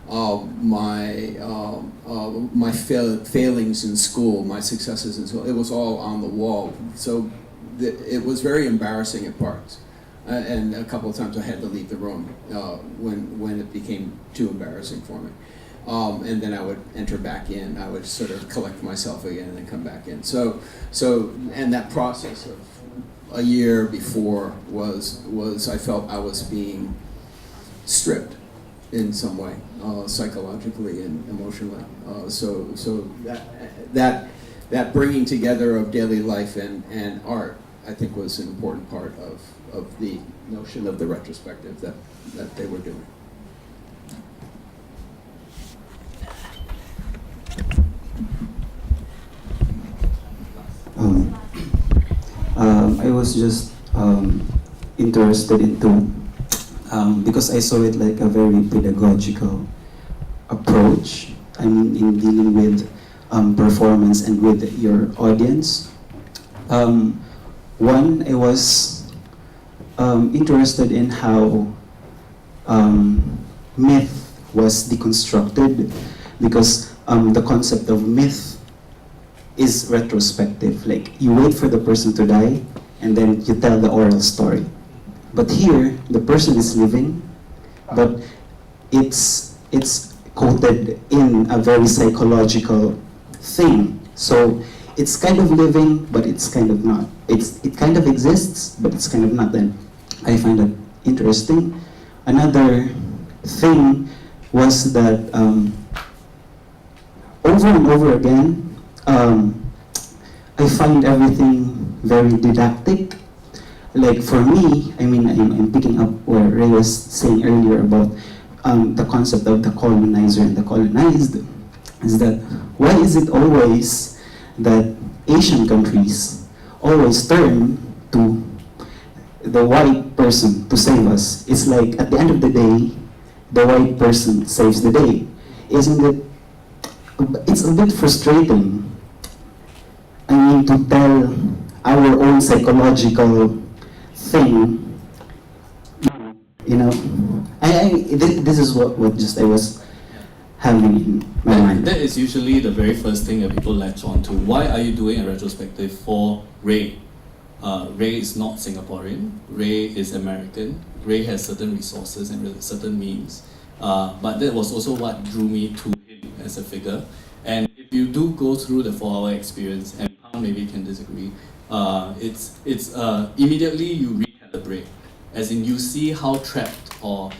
My failings in school, my successes in school, it was all on the wall. So it was very embarrassing at parts. And a couple of times I had to leave the room when it became too embarrassing for me. And then I would enter back in. I would sort of collect myself again and then come back in. So and that process of a year before was I felt I was being stripped in some way, psychologically and emotionally. So that bringing together of daily life and art, I think, was an important part of the notion of the retrospective that they were doing. I was just interested into, because I saw it like a very pedagogical approach, in dealing with performance and with your audience. One, I was interested in how myth was deconstructed, because the concept of myth is retrospective. Like, you wait for the person to die and then you tell the oral story. But here, the person is living, but it's coded in a very psychological thing. So it's kind of living, but it's kind of not. It kind of exists, but it's kind of not. And I find that interesting. Another thing was that over and over again, I find everything very didactic. Like, for me, I mean, I'm picking up what Ray was saying earlier about the concept of the colonizer and the colonized, is that why is it always that Asian countries always turn to the white person to save us? It's like, at the end of the day, the white person saves the day. Isn't it? It's a bit frustrating. I mean, to tell our own psychological thing, you know. This is what just I was having in my mind. That is usually the very first thing that people latch on to. Why are you doing a retrospective for Ray? Ray is not Singaporean. Ray is American. Ray has certain resources and certain means. But that was also what drew me to him as a figure. And if you do go through the 4-hour experience, and Pang maybe can disagree, it's immediately you recalibrate. As in, you see how trapped or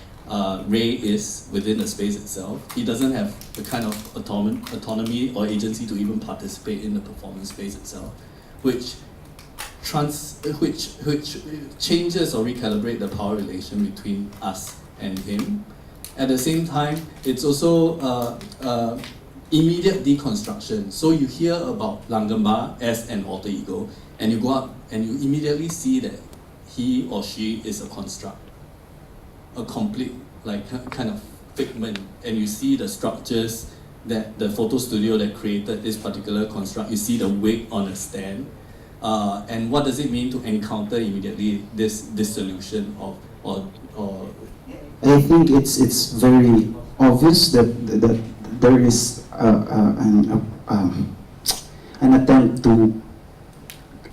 Ray is within the space itself. He doesn't have the kind of autonomy or agency to even participate in the performance space itself, which changes or recalibrate the power relation between us and him. At the same time, it's also immediate deconstruction. So you hear about Langgengba as an alter ego, and you go up and you immediately see that he or she is a construct, a complete kind of figment, and you see the structures that the photo studio that created this particular construct. You see the wig on a stand, and what does it mean to encounter immediately this dissolution of or I think it's very obvious that there is an attempt to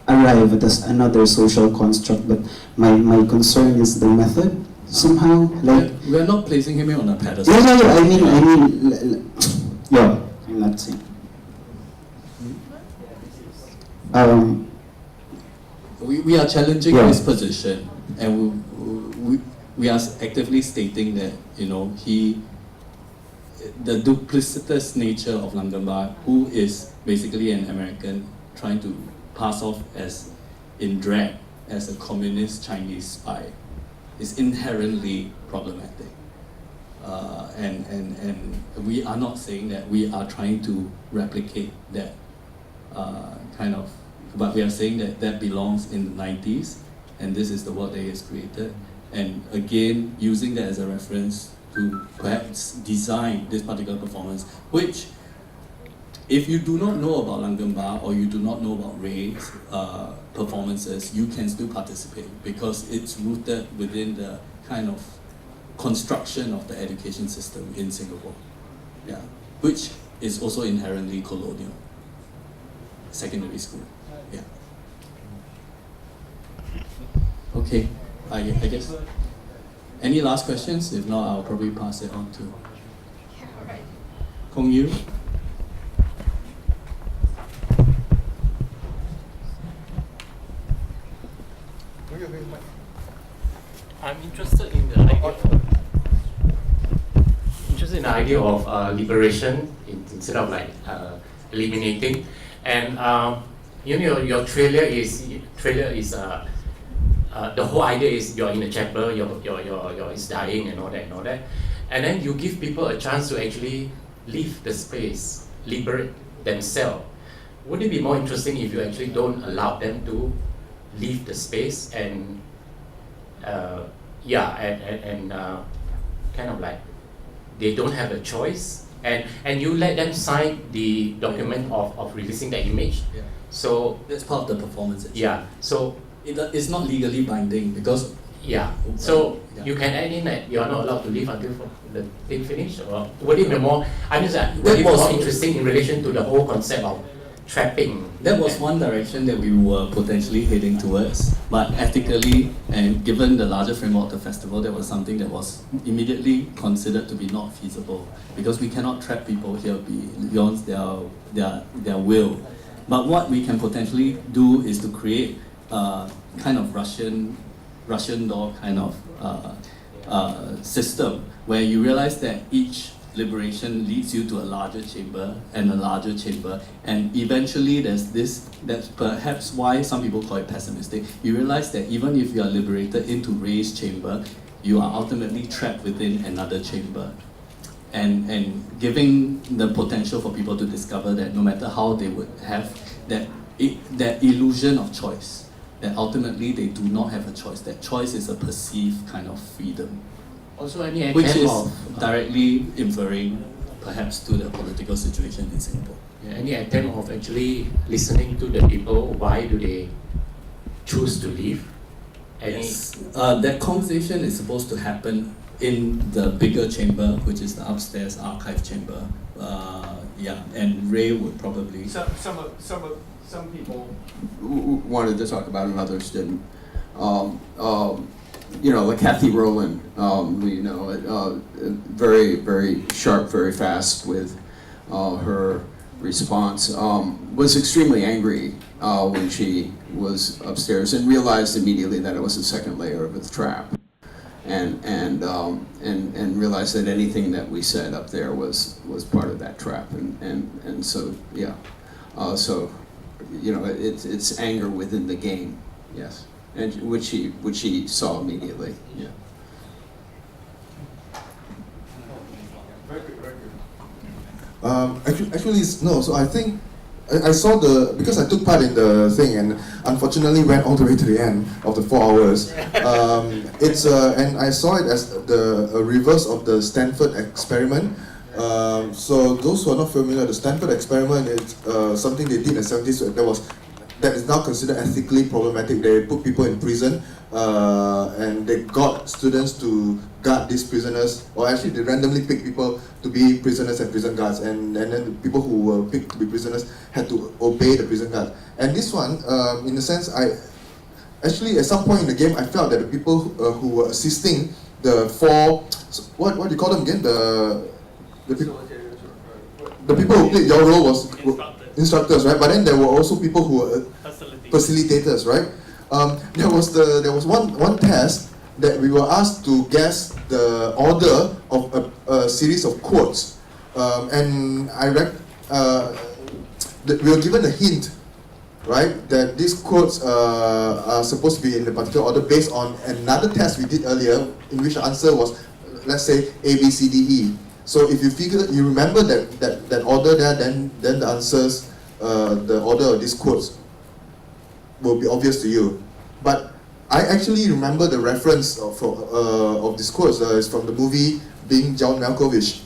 arrive at another social construct, but my concern is the method somehow. Like, we're not placing him on a pedestal. Yeah. I mean, yeah. I'm not saying. We are challenging his position, and we are actively stating that, you know, the duplicitous nature of Langgengba, who is basically an American trying to pass off as in drag as a communist Chinese spy, is inherently problematic. And we are not saying that we are trying to replicate that kind of, but we are saying that belongs in the 90s, and this is the work that he has created. And again, using that as a reference to perhaps design this particular performance, which, if you do not know about Langgengba or you do not know about Ray's performances, you can still participate because it's rooted within the kind of construction of the education system in Singapore, yeah, which is also inherently colonial. Secondary school, yeah. Okay, I guess. Any last questions? If not, I'll probably pass it on to Kong Yu. I'm interested in the idea of liberation instead of eliminating. And you know, your trailer is the whole idea is you're in a chapel, your is dying and all that, and then you give people a chance to actually leave the space, liberate themselves. Would it be more interesting if you actually don't allow them to leave the space and kind of like they don't have a choice, and you let them sign the document of releasing that image? Yeah. So that's part of the performance. Yeah. So it's not legally binding because Yeah. So you can add in that you are not allowed to leave until the thing finish, or would it be more? I mean, would it be more interesting in relation to the whole concept of trapping? That was one direction that we were potentially heading towards, but ethically and given the larger framework of the festival, that was something that was immediately considered to be not feasible, because we cannot trap people here beyond their will. But what we can potentially do is to create a kind of Russian doll kind of system where you realize that each liberation leads you to a larger chamber and a larger chamber, and eventually that's perhaps why some people call it pessimistic. You realize that even if you are liberated into Ray's chamber, you are ultimately trapped within another chamber, and giving the potential for people to discover that no matter how they would have that illusion of choice, that ultimately they do not have a choice, that choice is a perceived kind of freedom. Also, any which attempt is of directly inferring perhaps to the political situation in Singapore. any attempt of actually listening to the people, why do they choose to leave? Yes. That conversation is supposed to happen in the bigger chamber, which is the upstairs archive chamber. And Ray would probably. Some people wanted to talk about it and others didn't. Like Kathy Rowland, very, very sharp, very fast with her response, was extremely angry when she was upstairs and realized immediately that it was the second layer of the trap, and realized that anything that we said up there was part of that trap, and so yeah, it's anger within the game, yes. And which he saw immediately. Yeah. Actually, no. So I think I saw because I took part in the thing and unfortunately went all the way to the end of the 4 hours. And I saw it as a reverse of the Stanford experiment. So those who are not familiar, the Stanford experiment is something they did in the 70s. That is now considered ethically problematic. They put people in prison and they got students to guard these prisoners, or actually they randomly picked people to be prisoners and prison guards, and then the people who were picked to be prisoners had to obey the prison guard. And this one, in a sense, actually at some point in the game I felt that the people who were assisting the 4, what do you call them again? The people who played your role was instructors, right? But then there were also people who were facilitators, right? There was one test that we were asked to guess the order of a series of quotes, and we were given a hint, right? That these quotes are supposed to be in a particular order based on another test we did earlier, in which the answer was, let's say, A, B, C, D, E. So if you remember that order there, then the answers, the order of these quotes will be obvious to you. But I actually remember the reference of these quotes. It's from the movie Being John Malkovich,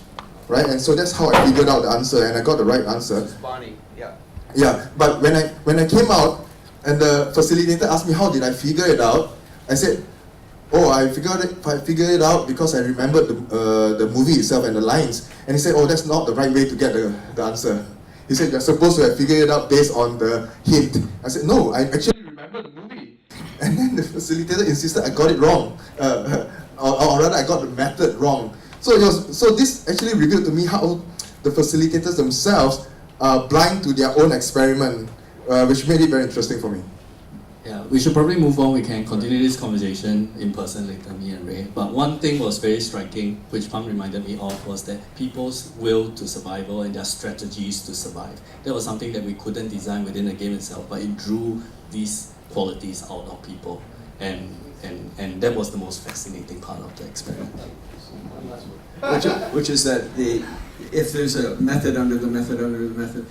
right? And so that's how I figured out the answer, and I got the right answer. It's Bonnie, yeah. Yeah, but when I came out and the facilitator asked me how did I figure it out, I said, oh, I figured it out because I remembered the movie itself and the lines. And he said, oh, that's not the right way to get the answer. He said, you're supposed to have figured it out based on the hint. I said, no, I actually remember the movie. And then the facilitator insisted I got it wrong. Or rather, I got the method wrong. So this actually revealed to me how the facilitators themselves are blind to their own experiment, which made it very interesting for me. Yeah, we should probably move on. We can continue this conversation in person later, me and Ray. But one thing was very striking, which Pang reminded me of, was that people's will to survival and their strategies to survive. That was something that we couldn't design within the game itself, but it drew these qualities out of people. And that was the most fascinating part of the experiment. Which is that if there's a method under the method under the method,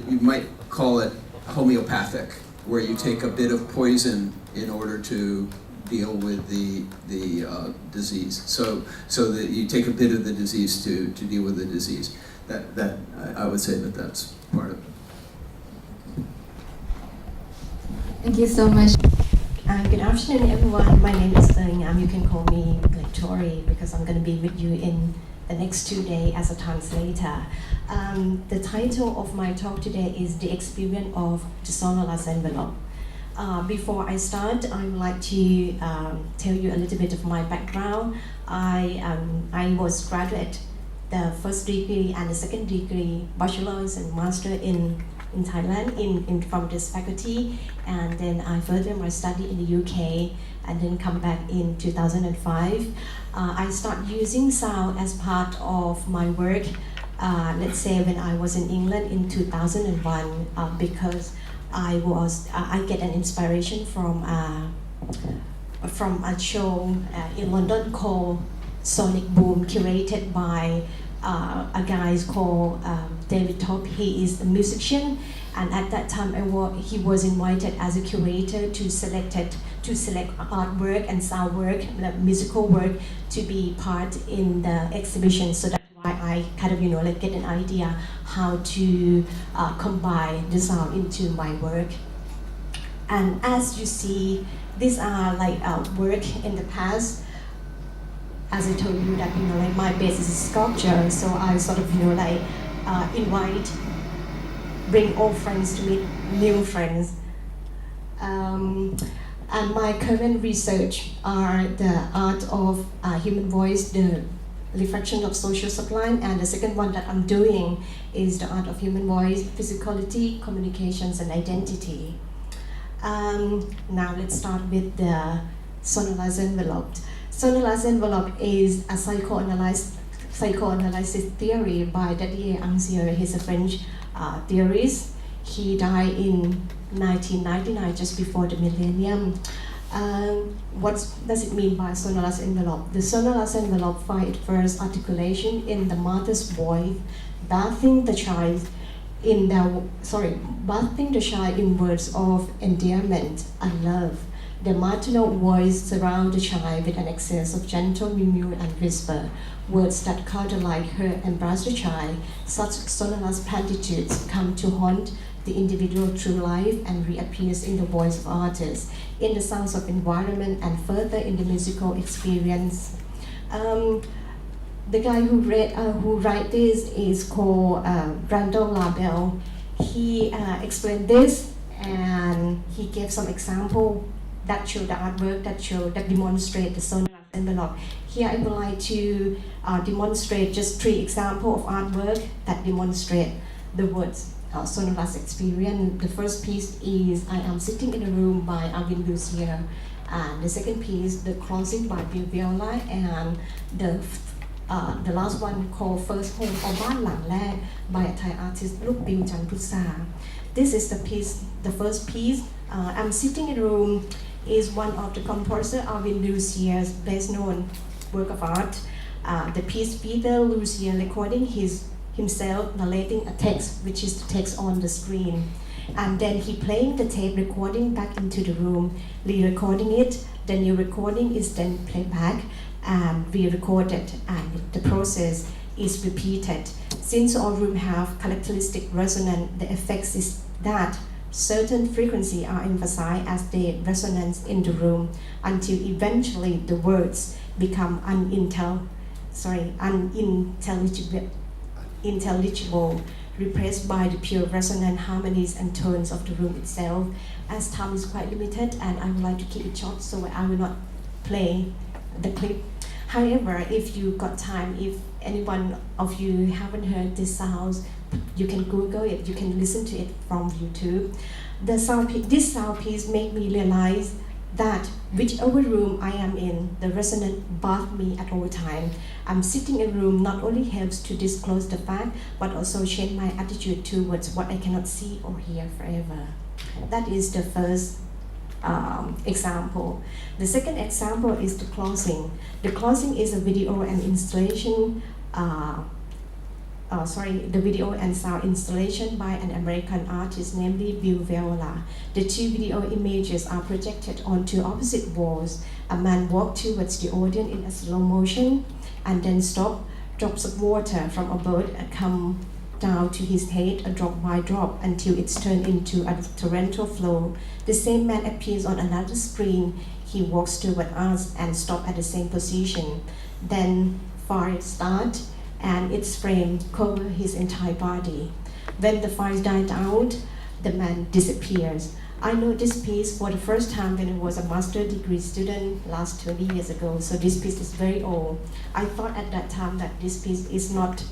you might call it homeopathic, where you take a bit of poison in order to deal with the disease. So that you take a bit of the disease to deal with the disease. That I would say that's part of it. Thank you so much. Good afternoon, everyone. My name is Ngam. You can call me Tori because I'm going to be with you in the next 2 days as a translator. The title of my talk today is The Experience of the Sonorous Envelope. Before I start, I would like to tell you a little bit of my background. I was graduate, the first degree and the second degree, bachelor's and master in Thailand from this faculty, and then I further my study in the UK and then come back in 2005. I started using sound as part of my work, let's say when I was in England in 2001, because I get an inspiration from a show in London called Sonic Boom, curated by a guy called David Top. He is a musician, and at that time he was invited as a curator to select artwork and sound work, musical work, to be part in the exhibition. So that's why I kind of get an idea how to combine the sound into my work. And as you see, these are work in the past. As I told you that my base is sculpture, so I sort of bring old friends to meet new friends. And my current research are the art of human voice, the reflection of social sublime, and the second one that I'm doing is the art of human voice, physicality, communications, and identity. Now let's start with the sonorous envelope. Sonorous envelope is a psychoanalysis theory by Didier Ancier. He's a French theorist. He died in 1999, just before the millennium. What does it mean by sonorous envelope? The sonorous envelope finds first articulation in the mother's voice, bathing the child in words of endearment and love. The maternal voice surrounds the child with an excess of gentle murmur and whisper, words that cuddle like her embrace the child. Such sonorous platitudes come to haunt the individual through life and reappears in the voice of artists, in the sounds of environment, and further in the musical experience. The guy who write this is called Randall Labelle. He explained this, and he gave some example that show the artwork that demonstrate the sonorous envelope. Here I would like to demonstrate just 3 examples of artwork that demonstrate the words sonorous experience. The first piece is I Am Sitting in a Room by Arvin Lucier, and the second piece, The Closing by Bill Viola, and the last one called First Home or Ban Lang Lag by a Thai artist Luk Bill Chanputsa. This is the first piece. I'm Sitting in a Room is one of the composer Arvin Lucier's best known work of art. The piece features Lucier recording himself narrating a text, which is the text on the screen, and then he playing the tape recording back into the room, re-recording it. The new recording is then played back and re-recorded, and the process is repeated. Since all rooms have characteristic resonance, the effect is that certain frequencies are emphasized as they resonance in the room until eventually the words become unintelligible, replaced by the pure resonant harmonies and tones of the room itself. As time is quite limited and I would like to keep it short, so I will not play the clip. However, if you got time, if anyone of you haven't heard this sounds, you can Google it, you can listen to it from YouTube. This sound piece made me realize that whichever room I am in, the resonance bathes me at all times. I'm sitting in a room not only helps to disclose the fact, but also change my attitude towards what I cannot see or hear forever. That is the first example. The second example is The Closing. The Closing is a video and installation the video and sound installation by an American artist, namely Bill Viola. The 2 video images are projected onto opposite walls. A man walks towards the audience in a slow motion and then stop. Drops of water from a boat come down to his head, a drop by drop, until it's turned into a torrential flow. The same man appears on another screen. He walks toward us and stops at the same position. Then fire starts, and its flame covers his entire body. When the fire died out, the man disappears. I know this piece for the first time when I was a master's degree student last 20 years ago, so this piece is very old. I thought at that time that this piece is not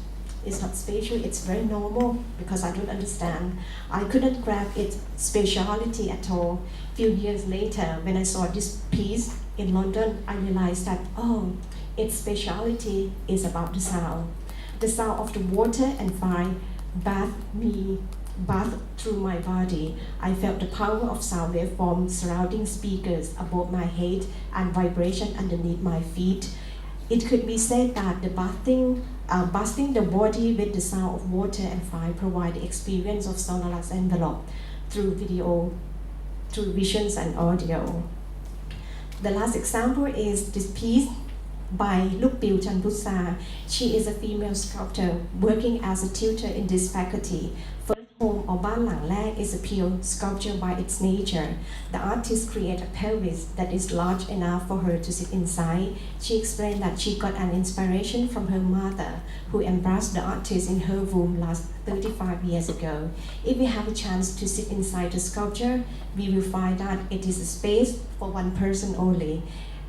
special, it's very normal because I don't understand. I couldn't grab its speciality at all. Few years later, when I saw this piece in London, I realized that, oh, its speciality is about the sound. The sound of the water and fire bathed through my body. I felt the power of sound waveforms surrounding speakers above my head and vibration underneath my feet. It could be said that the busting the body with the sound of water and fire provide the experience of sonorous envelope through video, through visions and audio. The last example is this piece by Lukpil Chanpusa. She is a female sculptor working as a tutor in this faculty. First Home or Ban Lang Lek is a pure sculpture by its nature. The artist created a pelvis that is large enough for her to sit inside. She explained that she got an inspiration from her mother, who embraced the artist in her womb last 35 years ago. If we have a chance to sit inside the sculpture, we will find that it is a space for one person only.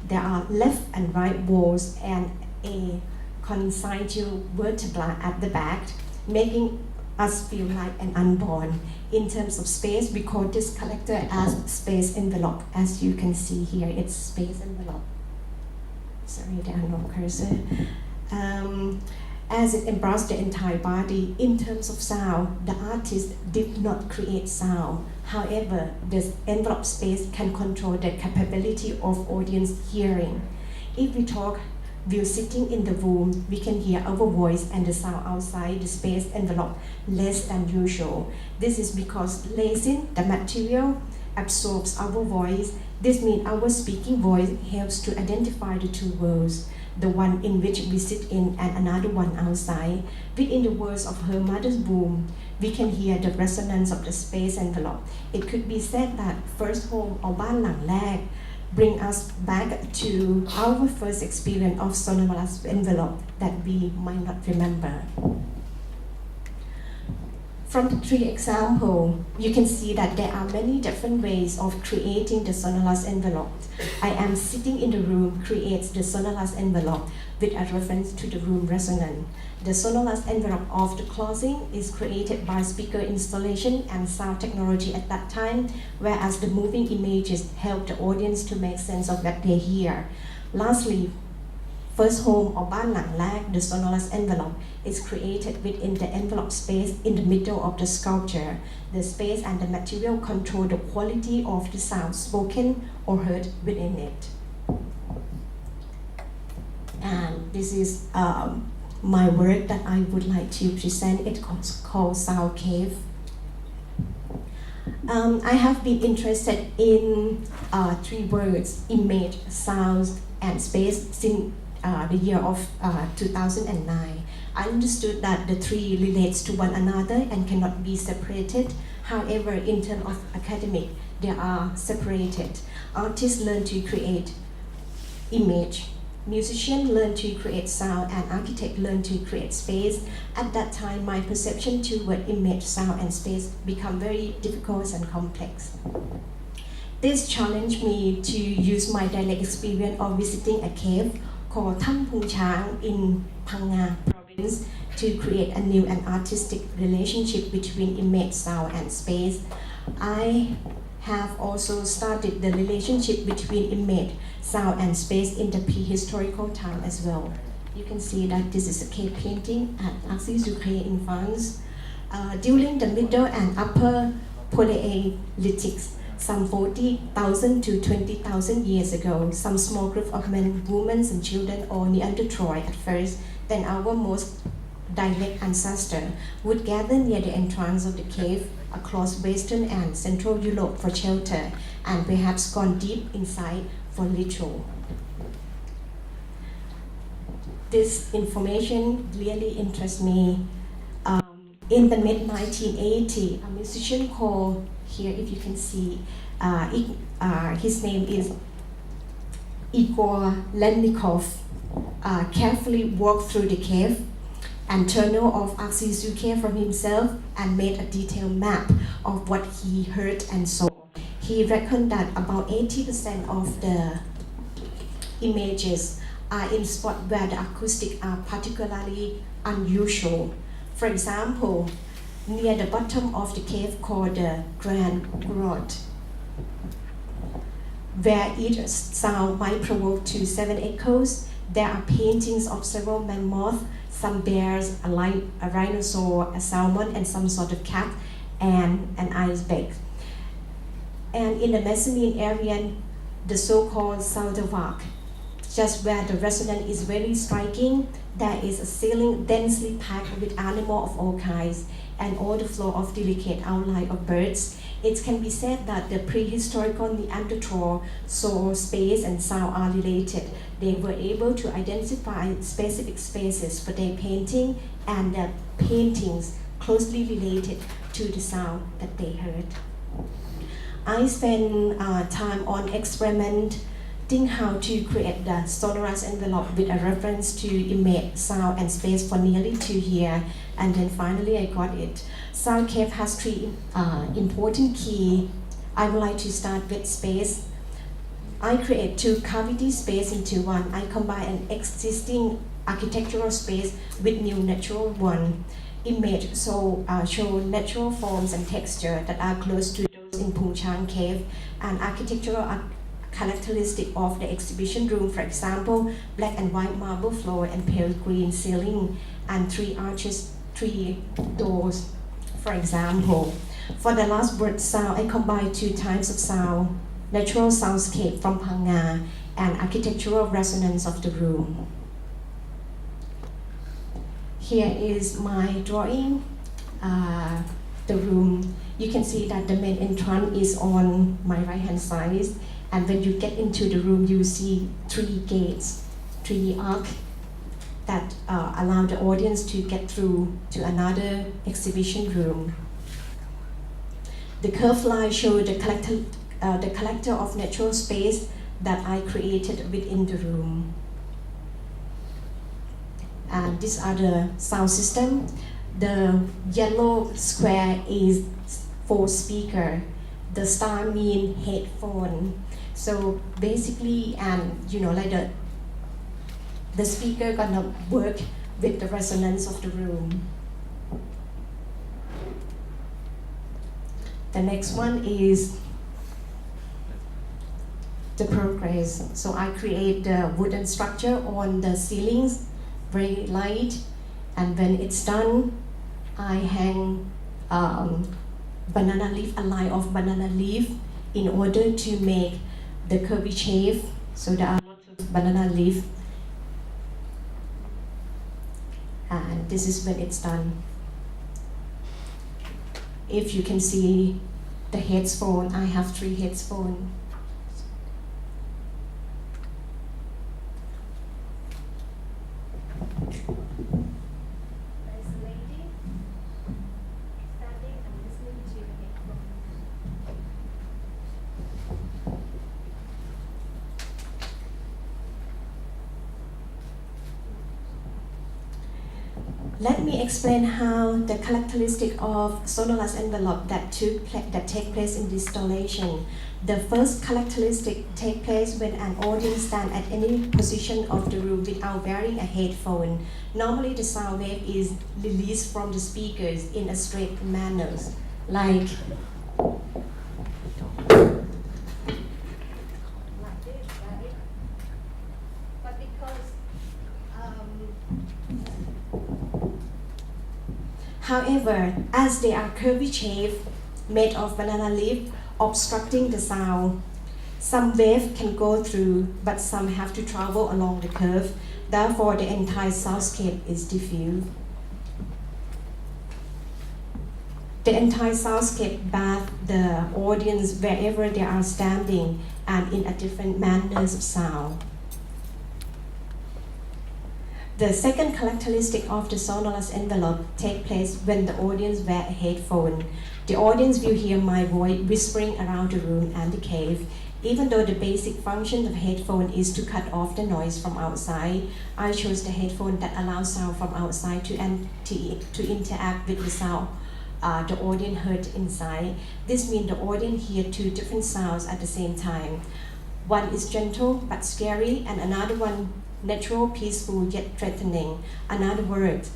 There are left and right walls and a consanguine vertebra at the back, making us feel like an unborn. In terms of space, we call this collector as space envelope. As you can see here, it's space envelope. Sorry, there are no cursor. As it embraced the entire body, in terms of sound, the artist did not create sound. However, the envelope space can control the capability of audience hearing. If we talk while sitting in the room, we can hear our voice and the sound outside the space envelope less than usual. This is because resin, the material, absorbs our voice. This means our speaking voice helps to identify the two worlds, the one in which we sit in and another one outside. Within the words of her mother's womb, we can hear the resonance of the space envelope. It could be said that First Home or Ban Lang Lek bring us back to our first experience of sonorous envelope that we might not remember. From the three examples, you can see that there are many different ways of creating the sonorous envelope. I am sitting in the room creates the sonorous envelope with a reference to the room resonance. The sonorous envelope of the closing is created by speaker installation and sound technology at that time, whereas the moving images help the audience to make sense of what they hear. Lastly, First Home or Ban Lang Lek, the sonorous envelope, is created within the envelope space in the middle of the sculpture. The space and the material control the quality of the sound spoken or heard within it. And this is my work that I would like to present. It's called Sound Cave. I have been interested in three words: image, sound, and space since the year of 2009. I understood that the three relates to one another and cannot be separated. However, in terms of academic, they are separated. Artists learn to create image, musicians learn to create sound, and architects learn to create space. At that time, my perception toward image, sound, and space become very difficult and complex. This challenged me to use my direct experience of visiting a cave called Tham Phung Chang in Phang Nga province to create a new and artistic relationship between image, sound, and space. I have also studied the relationship between image, sound, and space in the prehistorical time as well. You can see that this is a cave painting at Arcis-du-Cré in France. During the middle and upper Paleolithics, some 40,000 to 20,000 years ago, some small group of men, women, and children, or Neanderthal at first, then our most direct ancestor, would gather near the entrance of the cave across Western and Central Europe for shelter, and perhaps gone deep inside for ritual. This information really interests me. In the mid-1980s, a musician called, here if you can see, his name is Igor Lennikov, carefully walked through the cave and tunnel of Aksisuke from himself and made a detailed map of what he heard and saw. He reckoned that about 80% of the images are in spots where the acoustics are particularly unusual. For example, near the bottom of the cave called the Grand Grot, where each sound might provoke to 7 echoes, there are paintings of several mammoths, some bears, a rhinoceros, a salmon, and some sort of cat, and an iceberg. And in the mezzanine area, the so-called Salderwag, just where the resonance is very striking, there is a ceiling densely packed with animals of all kinds and all the floor of delicate outline of birds. It can be said that the prehistorical Neanderthal saw space and sound are related. They were able to identify specific spaces for their painting, and the paintings closely related to the sound that they heard. I spent time on experimenting how to create the sonorous envelope with a reference to image, sound, and space for nearly 2 years, and then finally I got it. Sound Cave has 3 important keys. I would like to start with space. I create 2 cavity space into one. I combine an existing architectural space with new natural one. Image show natural forms and texture that are close to those in Pung Chang Cave, and architectural characteristic of the exhibition room, for example, black and white marble floor and pale green ceiling, and 3 arches, 3 doors, for example. For the last word sound, I combine 2 types of sound, natural soundscape from Phang Nga and architectural resonance of the room. Here is my drawing, the room. You can see that the main entrance is on my right hand side, and when you get into the room, you see 3 gates, 3 arcs that allow the audience to get through to another exhibition room. The curved line shows the collector of natural space that I created within the room. And these are the sound system. The yellow square is for speaker. The star mean headphone. So basically, like the speaker gonna work with the resonance of the room. The next one is the progress. So I create the wooden structure on the ceilings, very light, and when it's done, I hang banana leaf, a line of banana leaf, in order to make the curvy shape. So there are lots of banana leaf, and this is when it's done. If you can see the headphone, I have 3 headphones. There's a lady standing and listening to the headphone. Let me explain how the characteristic of sonorous envelope that take place in this installation. The first characteristic take place when an audience stands at any position of the room without wearing a headphone. Normally the sound wave is released from the speakers in a straight manner, like this, right? But because however, as they are curvy shape made of banana leaf obstructing the sound, some waves can go through, but some have to travel along the curve. Therefore, the entire soundscape is diffused. The entire soundscape bathes the audience wherever they are standing and in a different manners of sound. The second characteristic of the sonorous envelope take place when the audience wear a headphone. The audience will hear my voice whispering around the room and the cave. Even though the basic function of headphone is to cut off the noise from outside, I chose the headphone that allows sound from outside to interact with the sound the audience heard inside. This means the audience hear two different sounds at the same time. One is gentle but scary, and another one natural, peaceful yet threatening. In other words,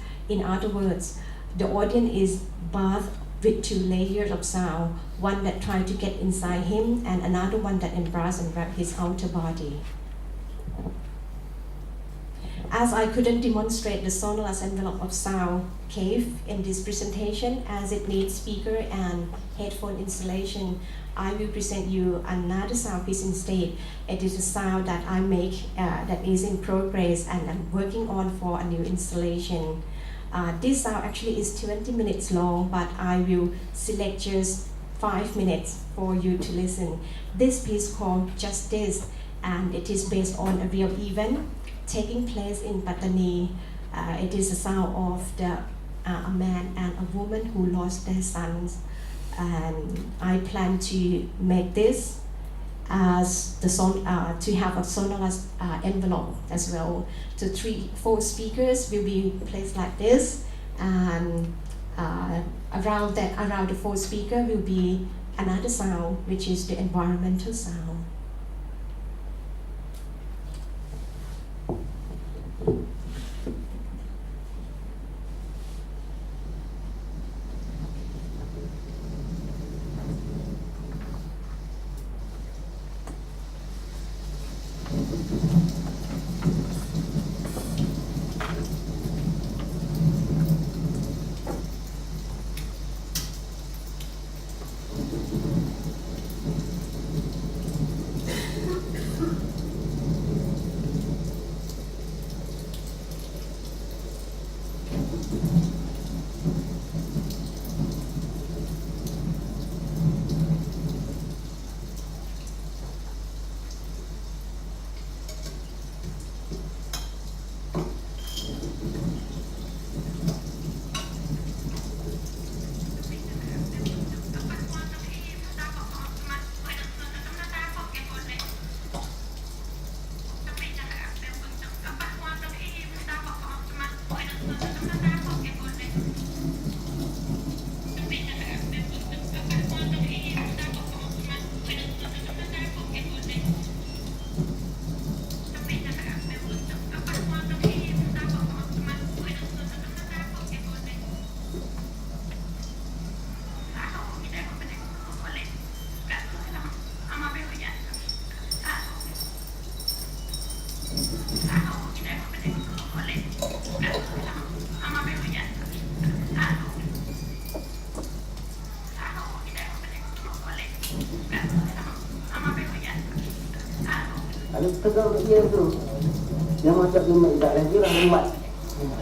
the audience is bathed with two layers of sound, one that tries to get inside him and another one that embraces and wraps his outer body. As I couldn't demonstrate the sonorous envelope of sound cave in this presentation as it needs speaker and headphone installation, I will present you another sound piece instead. It is a sound that I make that is in progress and I'm working on for a new installation. This sound actually is 20 minutes long, but I will select just 5 minutes for you to listen. This piece called Justice, and it is based on a real event taking place in Pattani. It is a sound of a man and a woman who lost their sons. And I plan to make this as the to have a sonorous envelope as well. So 3-4 speakers will be placed like this, and around the 4 speaker will be another sound, which is the environmental sound. Ada tegar dia tu, yang macam lima tak lagi lah lima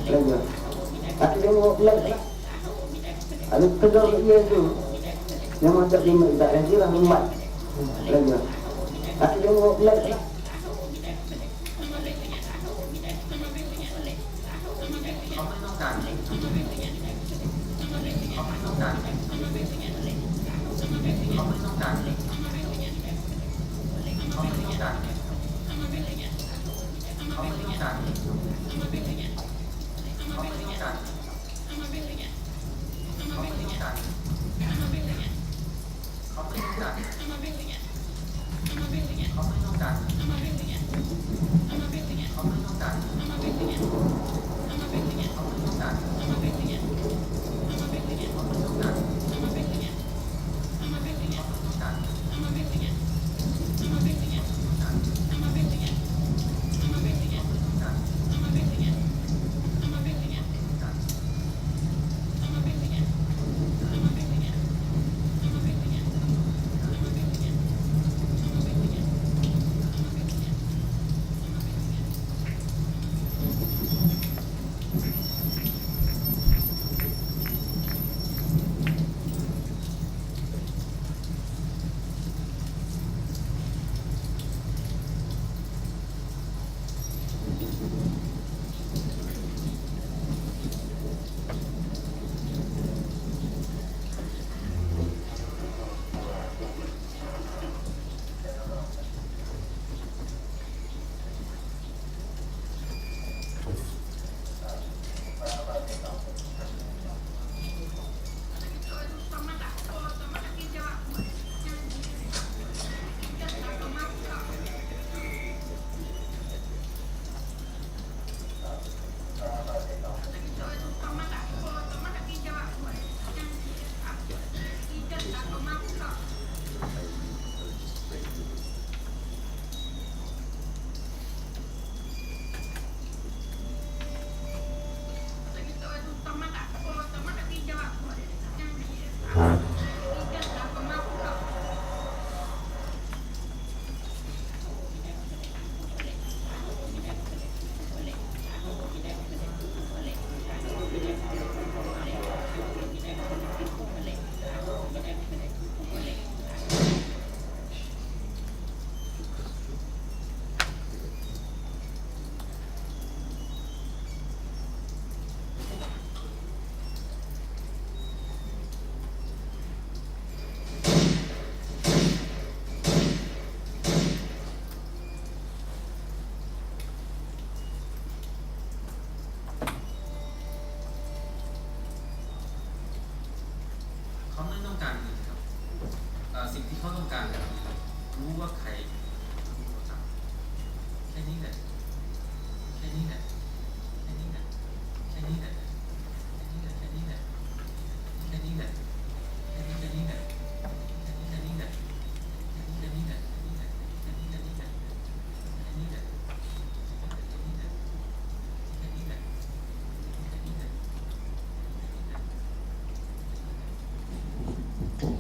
lagi. Tak tengok lagi. Ada tegar dia tu, yang macam lima tak lagi lah lima lagi. Tak tengok lagi.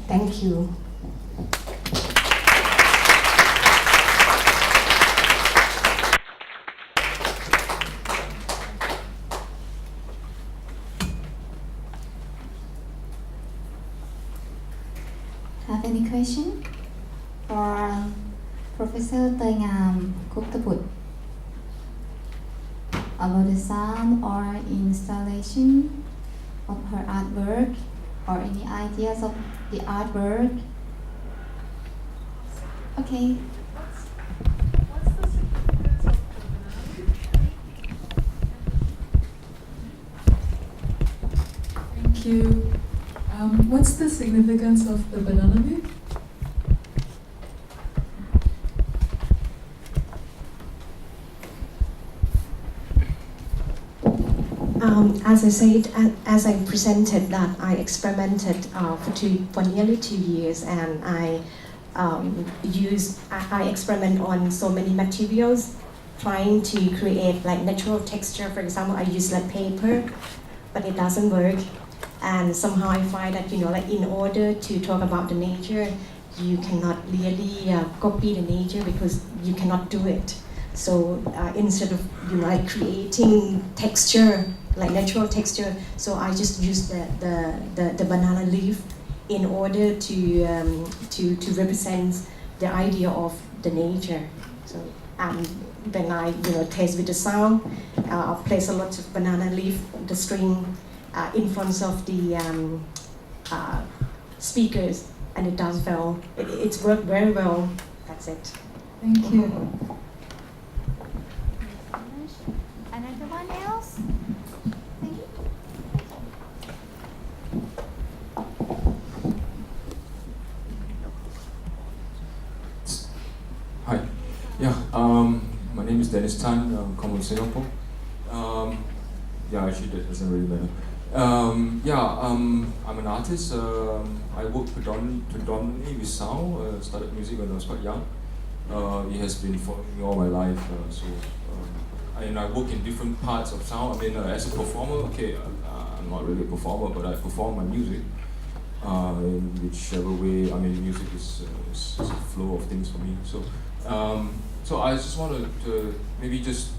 Thank you. Have any question for Professor Tay Ngam Guptaput about the sound or installation of her artwork, or any ideas of the artwork? Okay. Thank you. What's the significance of the banana leaf? As I said, as I presented that I experimented for nearly 2 years, and I experiment on so many materials, trying to create like natural texture. For example, I use like paper, but it doesn't work. And somehow I find that, like in order to talk about the nature, you cannot really copy the nature because you cannot do it. So instead of like creating texture, like natural texture, so I just use the banana leaf in order to represent the idea of the nature. So when I taste with the sound, I place a lot of banana leaf, the string, in front of the speakers, and it does well. It's worked very well. That's it. Thank you. Another one else? Thank you. Hi. Yeah. My name is Dennis Tan. I'm from Singapore. Actually that doesn't really matter. I'm an artist. I work predominantly with sound. Started music when I was quite young. It has been following me all my life. I work in different parts of sound. As a performer, I'm not really a performer, but I perform my music. In whichever way, music is a flow of things for me. So I just wanted to maybe just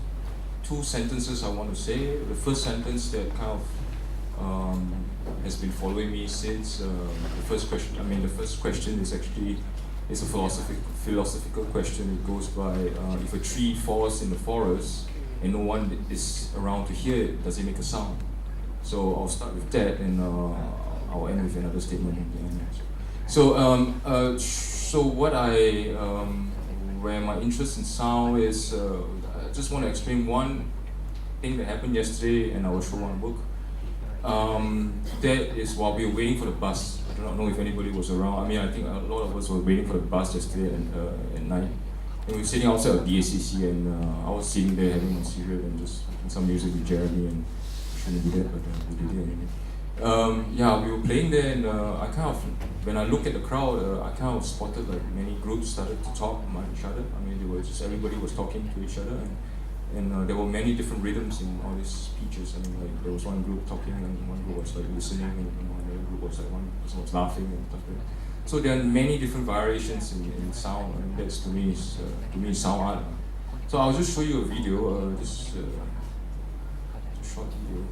2 sentences I want to say. The first sentence that kind of has been following me since the first question is actually a philosophical question. It goes by, if a tree falls in the forest and no one is around to hear it, does it make a sound? So I'll start with that, and I'll end with another statement at the end. So where my interest in sound is, I just want to explain one thing that happened yesterday, and I will show one book. That is while we were waiting for the bus. I do not know if anybody was around. I think a lot of us were waiting for the bus yesterday at night. And we were sitting outside of DACC, and I was sitting there having a cigarette and just playing some music with Jeremy, and I shouldn't do that, but we did it anyway. We were playing there, and I kind of, when I looked at the crowd, I kind of spotted like many groups started to talk among each other. Everybody was talking to each other, and there were many different rhythms in all these speeches. There was one group talking, and one group was like listening, and another group was like one person was laughing and stuff like that. So there are many different variations in sound, and that's to me sound art. So I'll just show you a video, just a short video.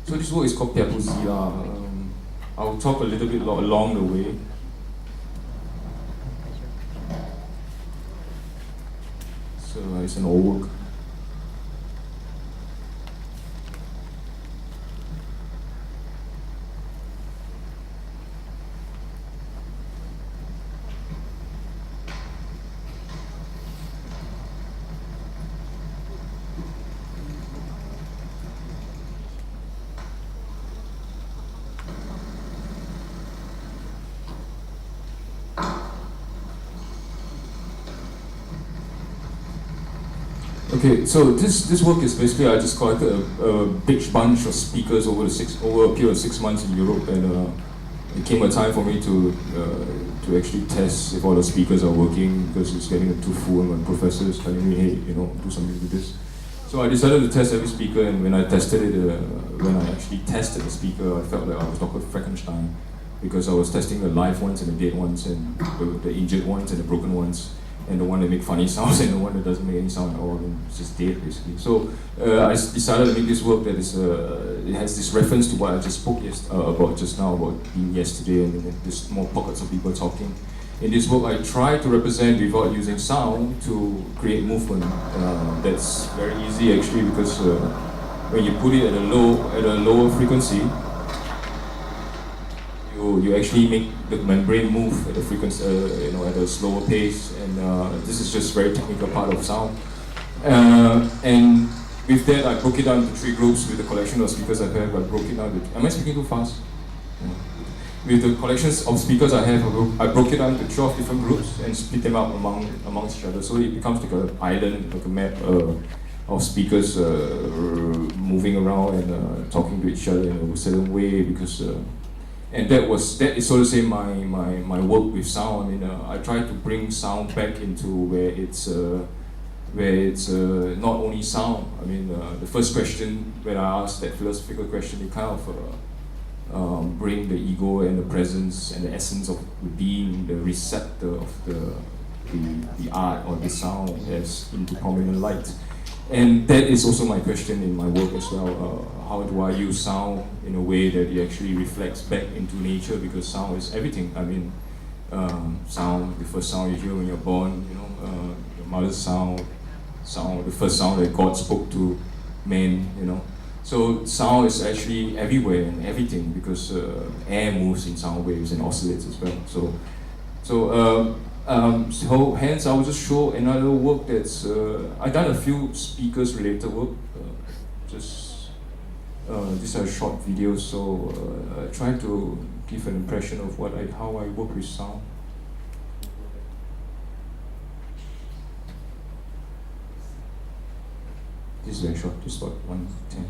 So this work is called Piapu Zila. I'll talk a little bit along the way. So it's an old work. Okay, so this work is basically I just collected a big bunch of speakers over a period of 6 months in Europe, and it came a time for me to actually test if all the speakers are working, because it's getting too full and my professor is telling me, hey, do something with this. So I decided to test every speaker, and when I tested it, when I actually tested the speaker, I felt like I was Dr. Frankenstein, because I was testing the live ones and the dead ones, and the injured ones and the broken ones, and the one that make funny sounds and the one that doesn't make any sound at all, and it's just dead basically. So I decided to make this work that is, it has this reference to what I just spoke about just now, about being yesterday, and then there's small pockets of people talking. In this work, I try to represent without using sound to create movement. That's very easy actually, because when you put it at a lower frequency, you actually make the membrane move at a frequency, at a slower pace, and this is just very technical part of sound. And with that, I broke it down into 3 groups with the collection of speakers I have. I broke it down. Am I speaking too fast? Yeah. With the collections of speakers I have, I broke it down into 12 different groups and split them up amongst each other. So it becomes like an island, like a map of speakers moving around and talking to each other in a certain way, because. And that is so to say my work with sound. I mean, I try to bring sound back into where it's not only sound. I mean, the first question when I asked that philosophical question, it kind of bring the ego and the presence and the essence of being the receptor of the art or the sound as into prominent light. And that is also my question in my work as well. How do I use sound in a way that it actually reflects back into nature? Because sound is everything. I mean, sound, the first sound you hear when you're born, your mother's sound, the first sound that God spoke to man, So sound is actually everywhere and everything, because air moves in sound waves and oscillates as well. So hence I will just show another work that's, I've done a few speakers related work, these are short videos, so I try to give an impression of how I work with sound. This is very short, just about 1:10.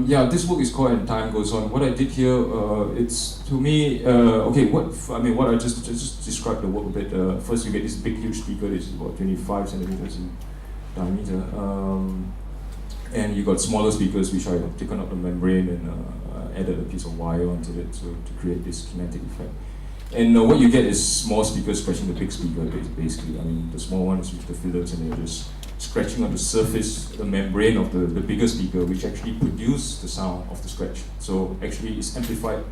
Yeah, this work is called "And Time Goes On." What I did here, it's to me, what I just described the work a bit. First, you get this big, huge speaker. This is about 25 centimeters in diameter, and you got smaller speakers, which I have taken out the membrane and added a piece of wire onto it to create this kinetic effect. And what you get is small speakers scratching the big speaker, basically. I mean, the small ones with the fillers, and they're just scratching on the surface, the membrane of the bigger speaker, which actually produce the sound of the scratch. So actually it's amplified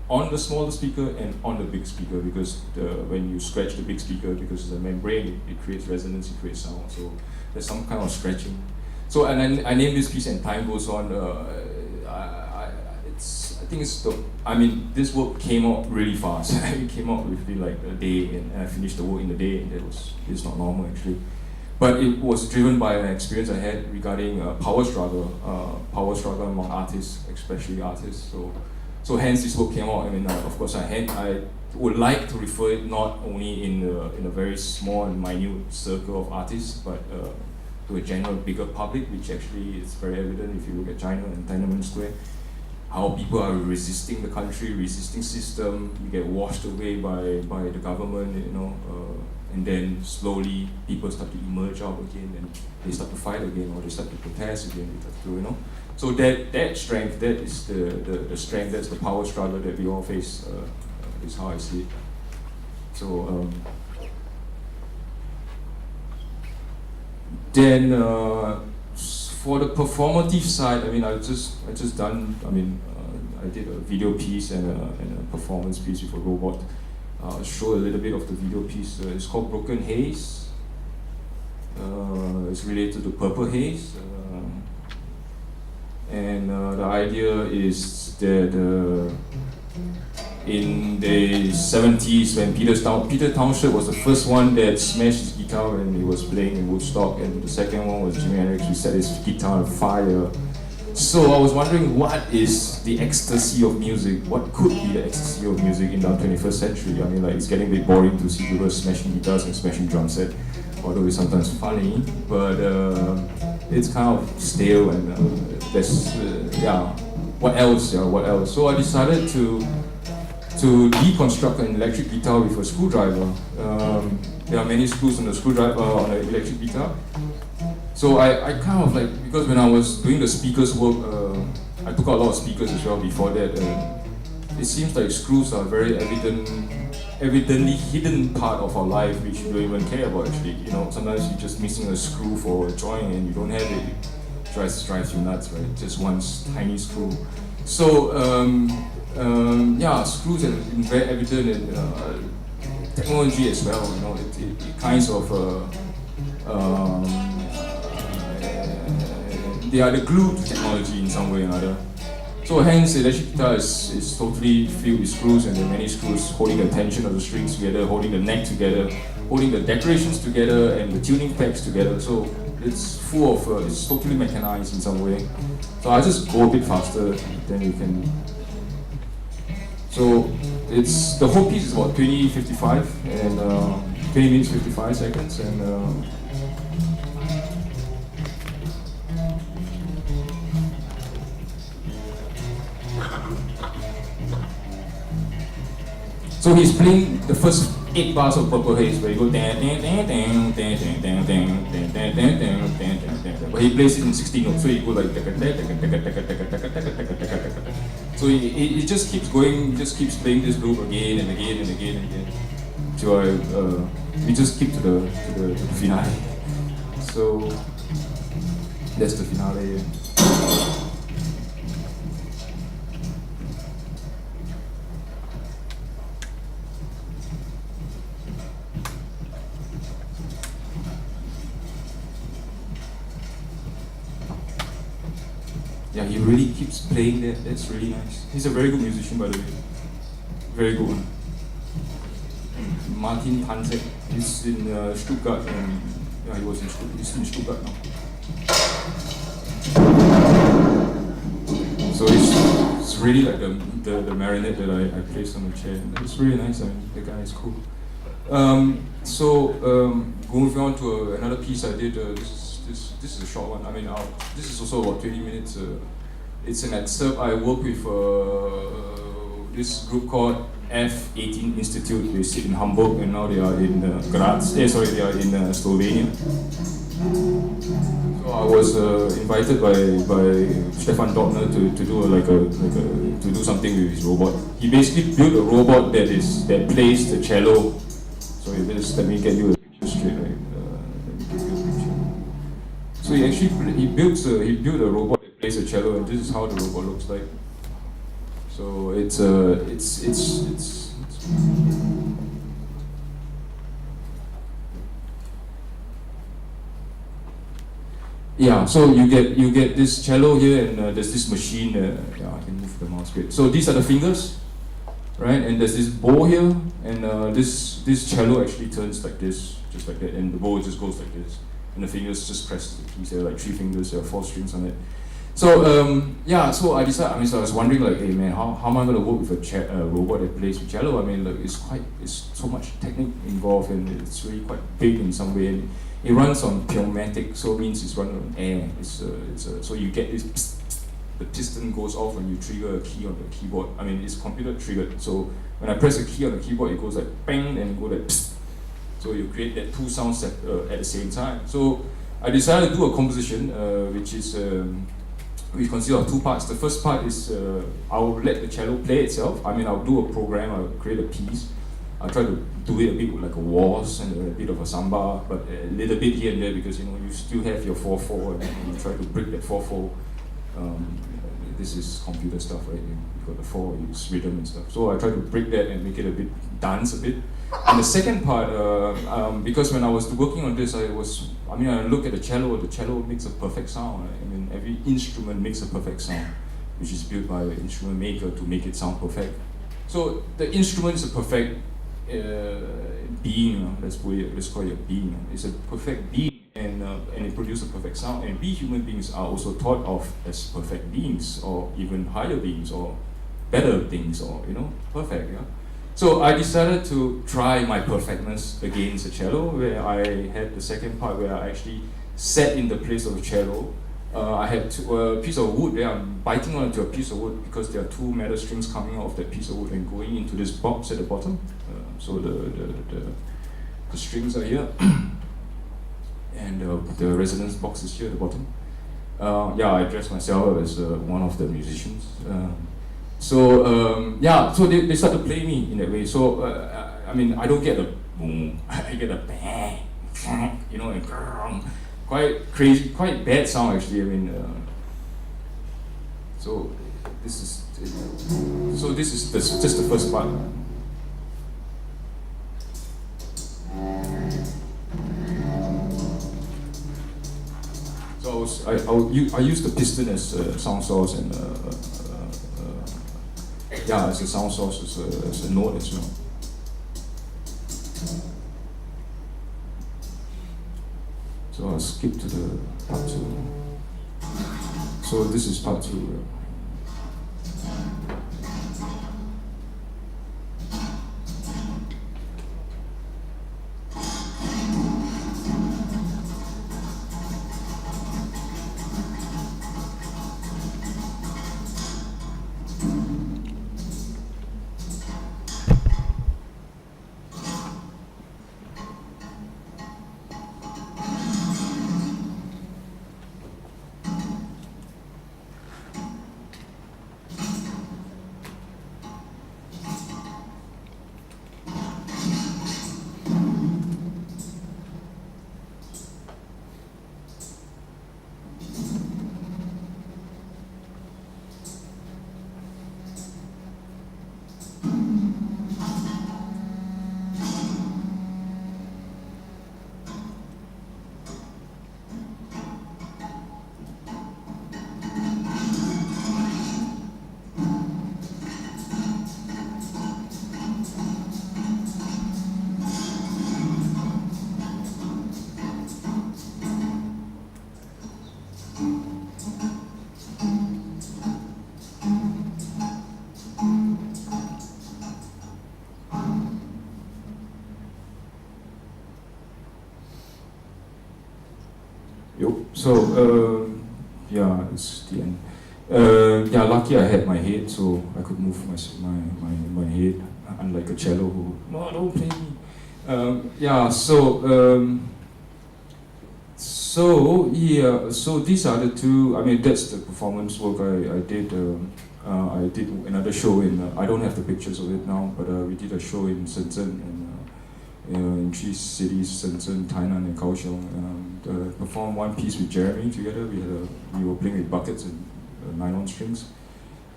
on the smaller speaker and on the big speaker, because when you scratch the big speaker, because it's a membrane, it creates resonance, it creates sound. So there's some kind of scratching. So, and I named this piece "And Time Goes On." This work came out really fast. It came out within like a day, and I finished the work in a day, and it's not normal actually. But it was driven by an experience I had regarding power struggle among artists, especially artists. So hence this work came out. I mean, of course, I would like to refer it not only in a very small and minute circle of artists, but to a general bigger public, which actually is very evident if you look at China and Tiananmen Square. How people are resisting the country, resisting system, you get washed away by the government, and then slowly people start to emerge out again, and they start to fight again, or they start to protest again, So that strength, that is the strength, that's the power struggle that we all face, is how I see it. So then for the performative side, I did a video piece and a performance piece with a robot. I'll show a little bit of the video piece. It's called Broken Haze. It's related to Purple Haze. And the idea is that in the 70s, when Peter Townshend was the first one that smashed his guitar when he was playing in Woodstock, and the second one was Jimi Hendrix, who set his guitar on fire. So I was wondering, what is the ecstasy of music? What could be the ecstasy of music in the 21st century? I mean, like, it's getting a bit boring to see people smashing guitars and smashing drum set, although it's sometimes funny, but it's kind of stale, and what else? So I decided to deconstruct an electric guitar with a screwdriver. There are many screws on the screwdriver on an electric guitar. So I kind of like, because when I was doing the speakers work, I took out a lot of speakers as well before that. It seems like screws are a very evidently hidden part of our life, which you don't even care about actually. Sometimes you're just missing a screw for a joint and you don't have it. It drives you nuts, right? Just one tiny screw. So screws have been very evident in technology as well. It kinds of they are the glue to technology in some way or another. So hence, the electric guitar is totally filled with screws, and there are many screws holding the tension of the strings together, holding the neck together, holding the decorations together, and the tuning pegs together. So it's full of, it's totally mechanized in some way. So I just go a bit faster, then you can. So the whole piece is about 20:55 and 20 minutes 55 seconds, and. So he's playing the first 8 bars of Purple Haze, where you go dang dang dang dang dang dang dang dang dang dang dang dang. But he plays it in 16 notes, so you go like so it just keeps going, just keeps playing this loop again and again and again and again. So we just keep to the finale. So that's the finale. Yeah, he really keeps playing that. That's really nice. He's a very good musician, by the way. Very good one. Martin Tanzek. He's in Stuttgart, and he's in Stuttgart now. So it's really like the marionette that I placed on the chair. It's really nice. I mean, the guy is cool. Moving on to another piece I did. This is a short one. I mean, this is also about 20 minutes. It's an excerpt. I work with this group called F18 Institute. They sit in Hamburg, and now they are in Graz. They are in Slovenia. So I was invited by Stefan Doppner to do to do something with his robot. He basically built a robot that plays the cello. So let me get you a picture straight, right? So he built a robot that plays a cello, and this is how the robot looks like. So it's yeah. So you get this cello here, and there's this machine. I can move the mouse a bit. So these are the fingers, right? And there's this bow here, and this cello actually turns like this, just like that, and the bow just goes like this. And the fingers just press the keys. There are like 3 fingers, there are 4 strings on it. So yeah, so I decided. I mean, so I was wondering, like, hey man, how am I going to work with a robot that plays with cello? I mean, like, it's so much technique involved, and it's really quite big in some way. And it runs on pneumatic, so it means it's running on air. So you get this. The piston goes off when you trigger a key on the keyboard. I mean, it's computer triggered. So when I press a key on the keyboard, it goes like bang, and it goes like psst. So you create that two sounds at the same time. So I decided to do a composition, which consists of two parts. The first part is I'll let the cello play itself. I mean, I'll do a program, I'll create a piece. I'll try to do it a bit like a waltz and a bit of a samba, but a little bit here and there, because you still have your 4/4, and you try to break that 4/4. This is computer stuff, right? You've got the 4, use rhythm and stuff. So I try to break that and make it a bit, dance a bit. And the second part, because when I was working on this, I look at the cello makes a perfect sound. Right? I mean, every instrument makes a perfect sound, which is built by an instrument maker to make it sound perfect. So the instrument is a perfect being, let's call it a being. It's a perfect being. And it produces a perfect sound. And we human beings are also thought of as perfect beings, or even higher beings, or better beings, or perfect. Yeah. So I decided to try my perfectness against the cello, where I had the second part where I actually sat in the place of the cello. I had a piece of wood there. I'm biting onto a piece of wood because there are two metal strings coming out of that piece of wood and going into this box at the bottom. So the strings are here. And the resonance box is here at the bottom. Yeah, I dress myself as one of the musicians. So they start to play me in that way. So I mean, I don't get a boom, I get a bang, and quite crazy, quite bad sound actually. I mean, so this is just the first part. So I use the piston as a sound source, and as a sound source, as a note as well. So I'll skip to the part 2. So this is part 2. So it's the end. Lucky I had my head, so I could move my head, unlike a cello who, no, don't play me. So these are the two. I mean, that's the performance work I did. I did another show I don't have the pictures of it now, but we did a show in Shenzhen, in 3 cities, Shenzhen, Tainan, and Kaohsiung. Performed one piece with Jeremy together. We were playing with buckets and nylon strings,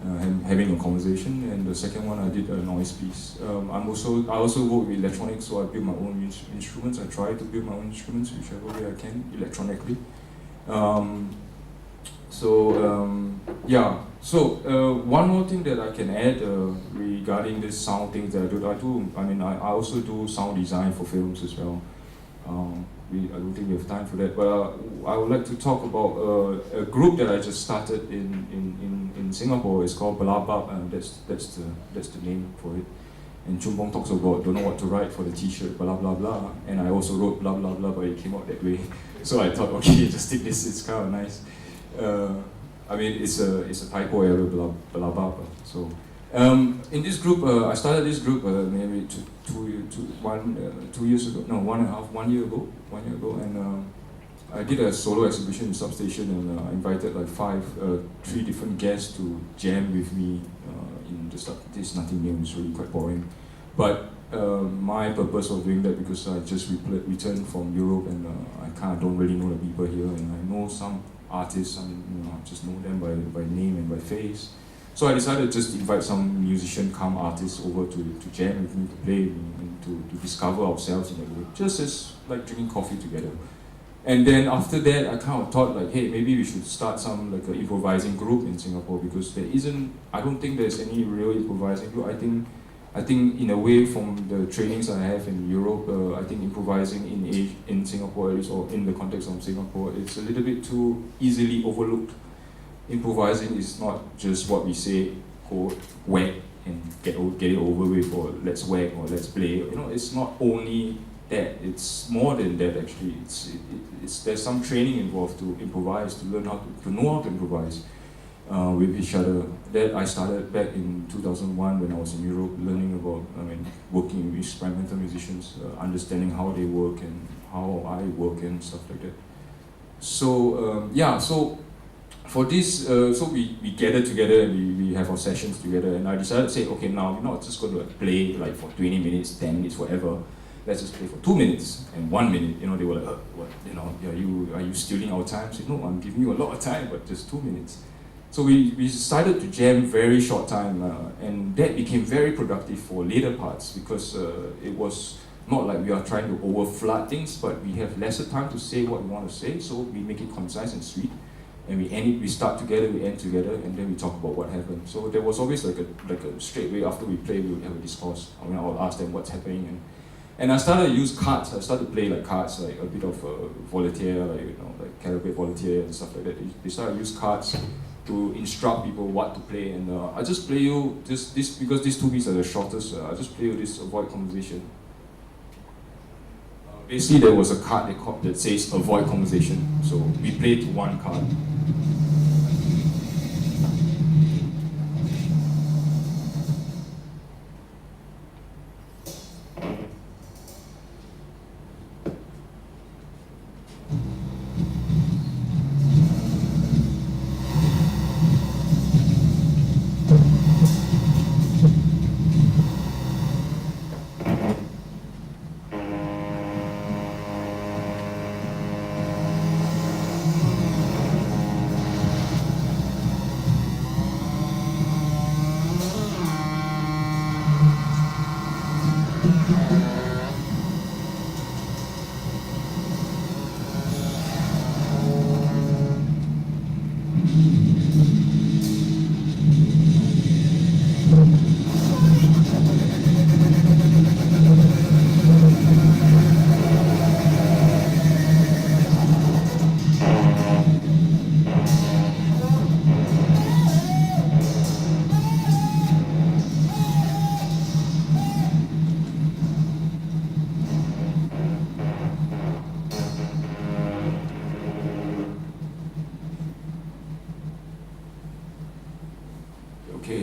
and having a conversation. And the second one I did a noise piece. I also work with electronics, so I build my own instruments. I try to build my own instruments whichever way I can electronically. One more thing that I can add regarding this sound things that I do. I also do sound design for films as well. I don't think we have time for that. But I would like to talk about a group that I just started in Singapore. It's called Balabab, and that's the name for it. And Chun Bong talks about don't know what to write for the T-shirt, blah blah blah. And I also wrote blah blah blah, but it came out that way. So I thought, okay, just take this. It's kind of nice. I mean, it's a typo error, Balabab. So. In this group, I started this group maybe 2 years ago. No, 1 year ago. 1 year ago, and I did a solo exhibition in Substation, and I invited like 3 different guests to jam with me in the stuff. This is nothing new. It's really quite boring, but my purpose of doing that because I just returned from Europe, and I kind of don't really know the people here, and I know some artists. I just know them by name and by face. So I decided to just invite some musician come artists over to jam with me, to play with me, and to discover ourselves in a way, just as like drinking coffee together. And then after that, I kind of thought like, hey, maybe we should start some like an improvising group in Singapore, because I don't think there's any real improvising group. I think in a way from the trainings I have in Europe, I think improvising in Singapore, at least, or in the context of Singapore, it's a little bit too easily overlooked. Improvising is not just what we say, quote, whack and get it over with, or let's whack or let's play. It's not only that. It's more than that actually. There's some training involved to improvise, to learn to know how to improvise with each other. That I started back in 2001 when I was in Europe, learning about, working with experimental musicians, understanding how they work and how I work and stuff like that. So so. For this, so we gather together and we have our sessions together, and I decided to say, okay, now we're not just going to play like for 20 minutes, 10 minutes, whatever. Let's just play for 2 minutes and 1 minute. They were like, what? Are you stealing our time? I said, no, I'm giving you a lot of time, but just 2 minutes. So we decided to jam very short time, and that became very productive for later parts, because it was not like we are trying to overflood things, but we have lesser time to say what we want to say, so we make it concise and sweet. And we start together, we end together, and then we talk about what happened. So there was always like a straight way after we play, we would have a discourse. I would ask them what's happening, and I started to use cards. I started to play like cards, like a bit of volunteer, like calibrate volunteer and stuff like that. They started to use cards to instruct people what to play, and I just play you this because these 2 beats are the shortest. I just play you this avoid conversation. Basically, there was a card that says avoid conversation. So we played 1 card.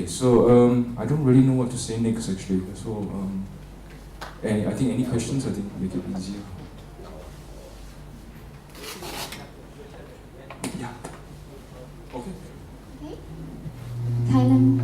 So I don't really know what to say next actually. So I think any questions, I think make it easier. Yeah. Okay. Okay. Thailand.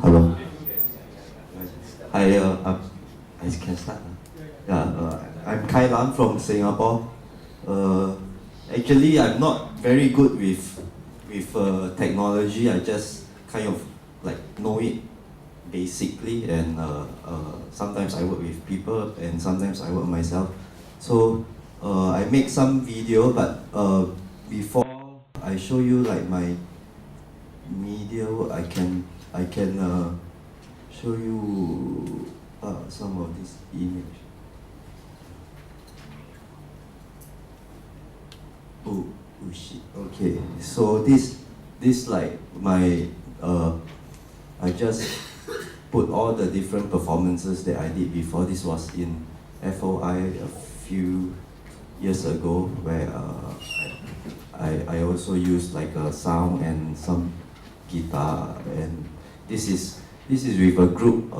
Hello. I can start. I'm Kai Lan from Singapore. Actually, I'm not very good with technology. I just kind of like know it basically, and sometimes I work with people, and sometimes I work myself. So I make some video, but before I show you like my media work, I can show you some of this image. Oh shit. Okay, so this like my I just put all the different performances that I did before. This was in FOI a few years ago, where I also used like a sound and some guitar, and this is with a group.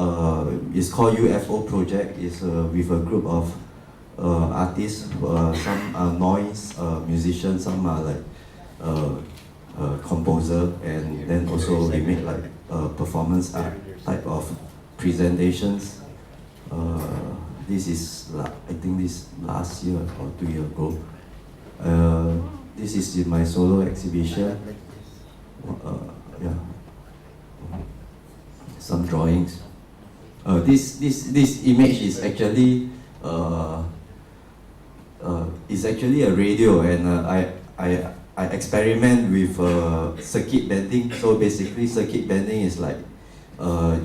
It's called UFO Project. It's with a group of artists. Some are noise musicians, some are like composer, and then also we make like performance art type of presentations. This is I think this last year or 2 years ago. This is in my solo exhibition. Yeah, some drawings. This image is actually a radio, and I experiment with circuit bending. So basically, circuit bending is like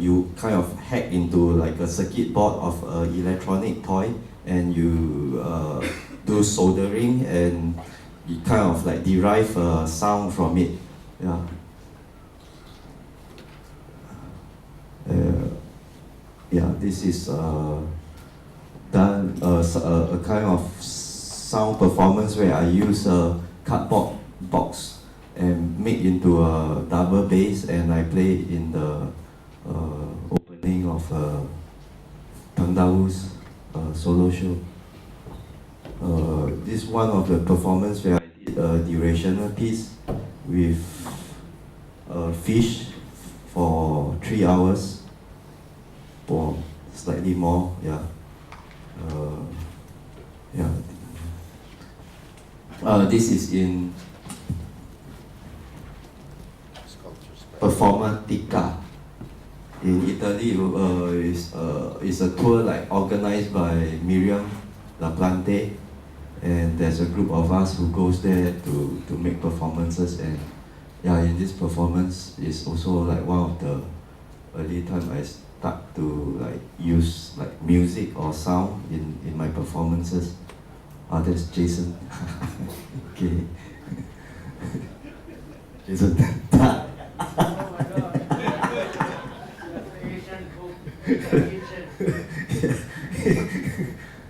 you kind of hack into like a circuit board of an electronic toy, and you do soldering, and you kind of like derive sound from it. Yeah. Yeah, this is done a kind of sound performance where I use a cardboard box and make into a double bass, and I play in the opening of Tang Da Wu's solo show. This one of the performance where I did a durational piece with fish for 3 hours, or slightly more. Yeah. This is in Performatica in Italy. It's a tour like organized by Miriam Laplante, and there's a group of us who goes there to make performances. And yeah, in this performance is also like one of the early time I start to like use like music or sound in my performances. That's Jason. Okay. Jason.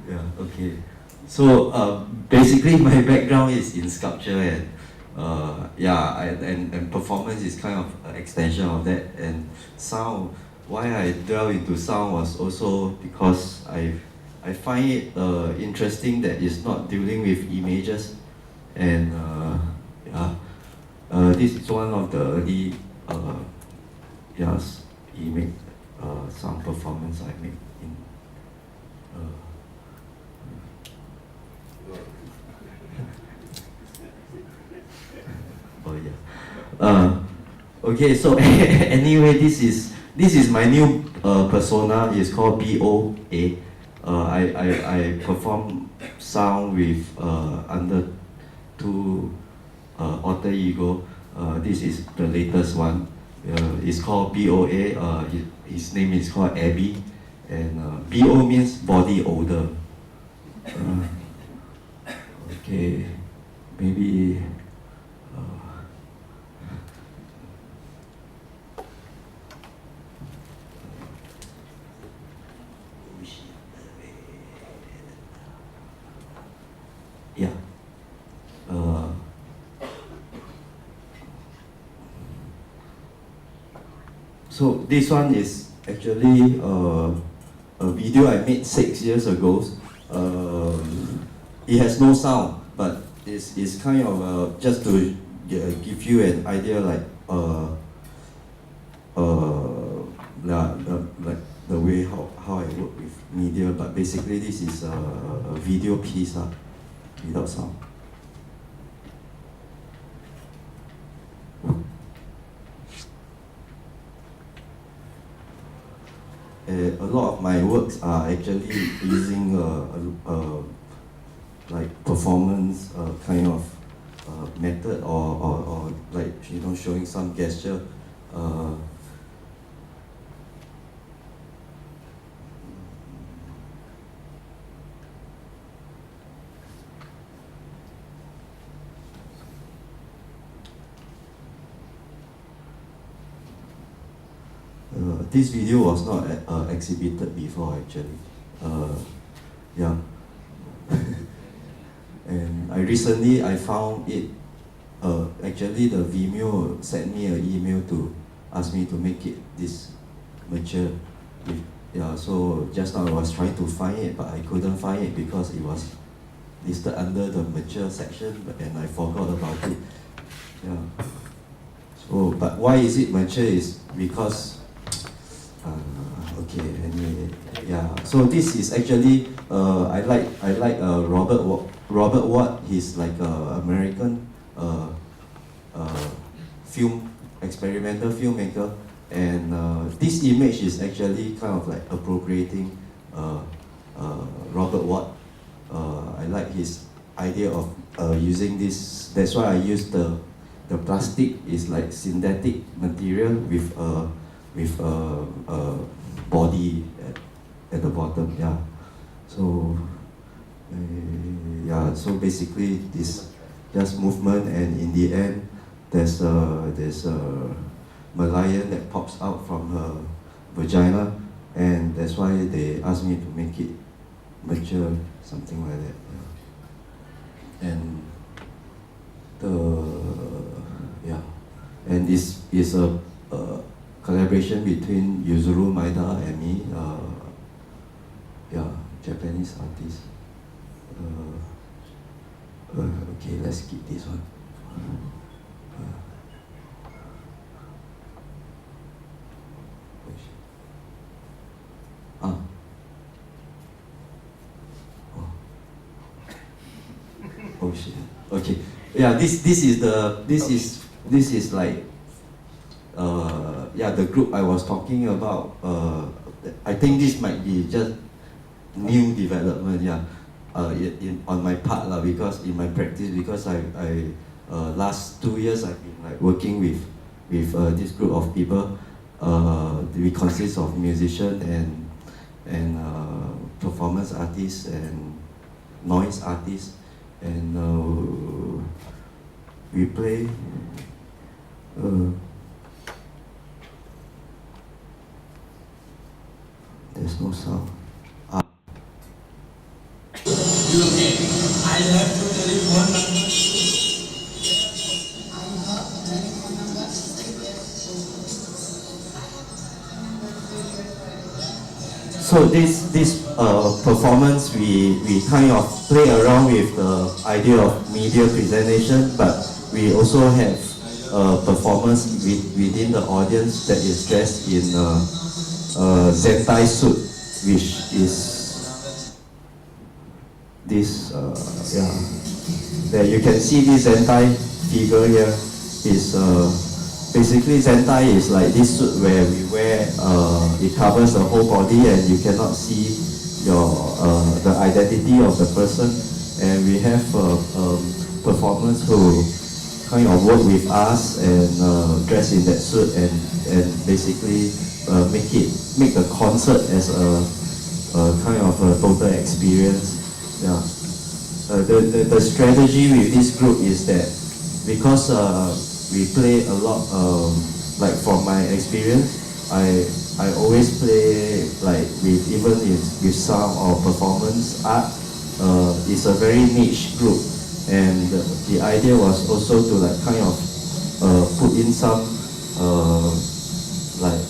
Yeah, okay. So basically my background is in sculpture, and and performance is kind of an extension of that. And sound, why I delve into sound was also because I find it interesting that it's not dealing with images, and this is one of the early image sound performance I made in okay, so anyway, this is my new persona. It's called BOA. I perform sound with under two alter ego. This is the latest one. It's called BOA. His name is called Abby, and BO means body odor. Okay, maybe. Yeah. So this one is actually a video I made 6 years ago. It has no sound, but it's kind of just to give you an idea, like but basically this is a video piece without sound. A lot of my works are actually using like performance kind of method or like showing some gesture. This video was not exhibited before actually. Yeah. And I found it. Actually, the Vimeo sent me an email to ask me to make it this mature. Yeah. So just now I was trying to find it, but I couldn't find it because it was listed under the mature section, and I forgot about it. Yeah. So, but why is it mature? Is because okay, anyway, yeah. So this is actually I like Robert Watt. He's like a American experimental filmmaker, and this image is actually kind of like appropriating Robert Watt. I like his idea of using this. That's why I use the plastic is like synthetic material with body at the bottom, yeah. So yeah, so basically this just movement, and in the end there's a Merlion that pops out from her vagina, and that's why they asked me to make it mature, something like that. Yeah. And this is a collaboration between Yuzuru Maeda and me, yeah, Japanese artist. Okay, let's skip this one. Oh shit. Okay. Yeah, this is like yeah, the group I was talking about. I think this might be just new development, yeah. On my part lah, because in my practice, because I last 2 years I've been like working with this group of people. We consist of musicians and performance artists and noise artists, and we play. There's no sound. I have to tell you one number. So this performance, we kind of play around with the idea of media presentation, but we also have a performance within the audience that is dressed in Zentai suit, which is this, yeah. There you can see this Zentai figure here. Is basically Zentai is like this suit where we wear, it covers the whole body and you cannot see the identity of the person. And we have performers who kind of work with us and dress in that suit and basically make the concert as a kind of a total experience. Yeah. The strategy with this group is that because we play a lot, like from my experience, I always play like even with sound or performance art. It's a very niche group, and the idea was also to like kind of put in some like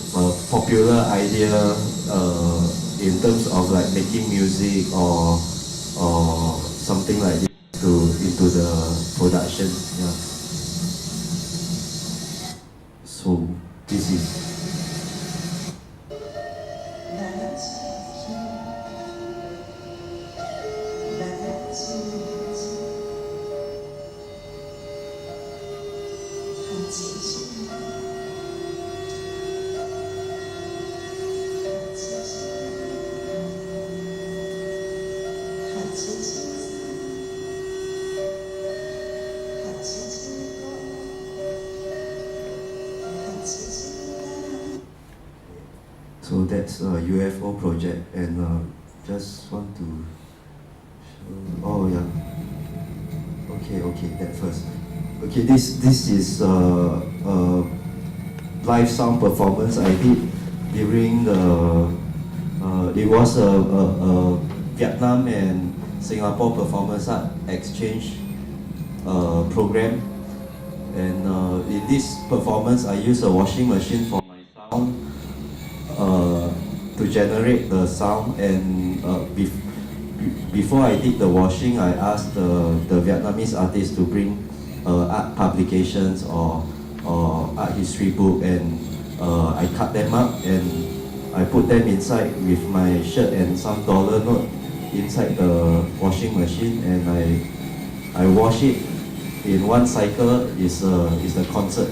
popular idea in terms of like making music or something like this into the production. Yeah. So this is So that's a UFO project, and just want to show. Oh yeah. Okay, that first. Okay, this is live sound performance I did during the. It was a Vietnam and Singapore Performance Art Exchange program, and in this performance I used a washing machine for my sound to generate the sound, and before I did the washing, I asked the Vietnamese artist to bring art publications or art history book, and I cut them up and I put them inside with my shirt and some dollar note inside the washing machine, and I wash it in one cycle. Is the concert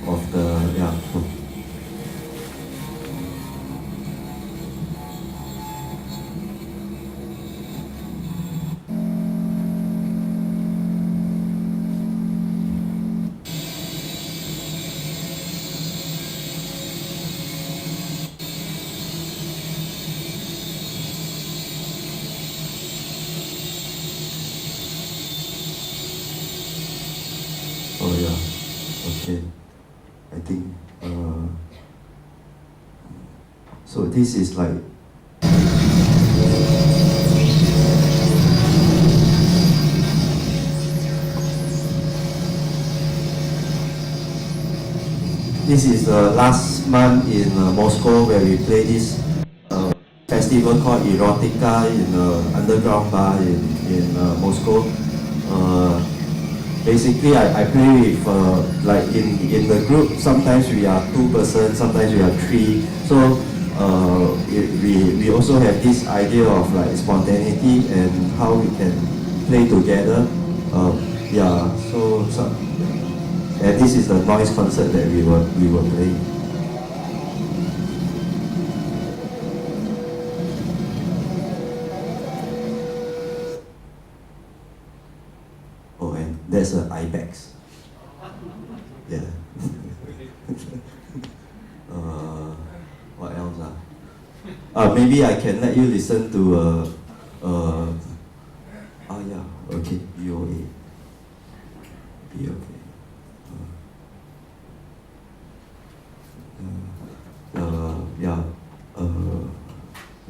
of the Oh yeah, okay. I think so. This is like this is the last month in Moscow where we play this festival called Erotica in underground bar in Moscow. Basically, I play with like in the group. Sometimes we are 2 persons, sometimes we are 3. So we also have this idea of like spontaneity and how we can play together. So and this is the noise concert that we were playing. Oh, and there's an ibex. Yeah. What else? Maybe I can let you listen to okay, BOA.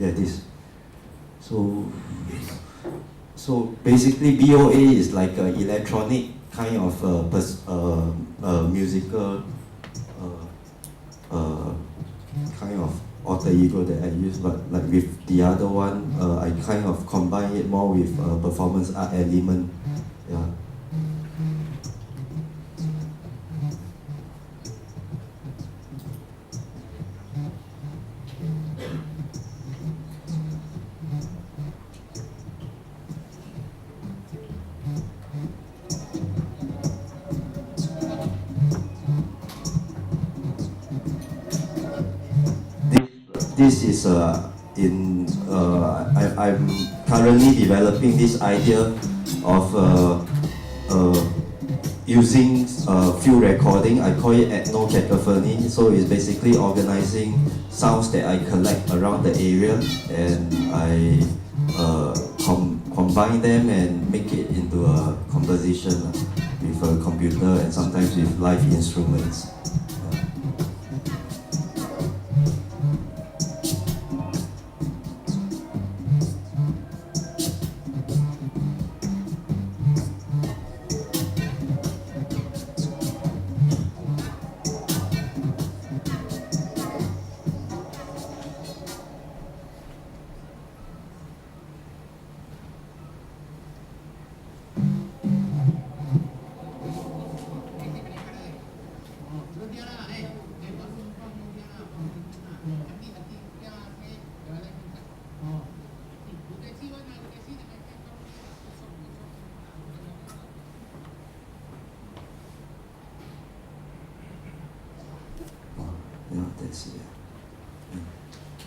This. So basically, BOA is like an electronic kind of musical kind of alter ego that I use, but like with the other one, I kind of combine it more with performance art element. Yeah. This is I'm currently developing this idea of using field recording. I call it ethno-cacophony. So it's basically organizing sounds that I collect around the area, and I combine them and make it into a composition with a computer and sometimes with live instruments. That's it.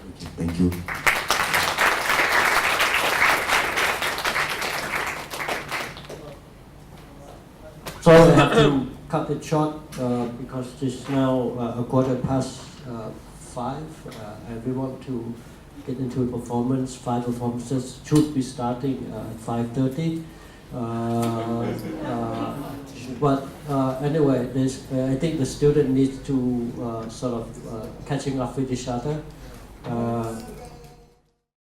Okay, thank you. So I have to cut it short because it's now a quarter past 5, and we want to get into a performance. 5 performances should be starting at 5:30. But anyway, I think the student needs to sort of catching up with each other.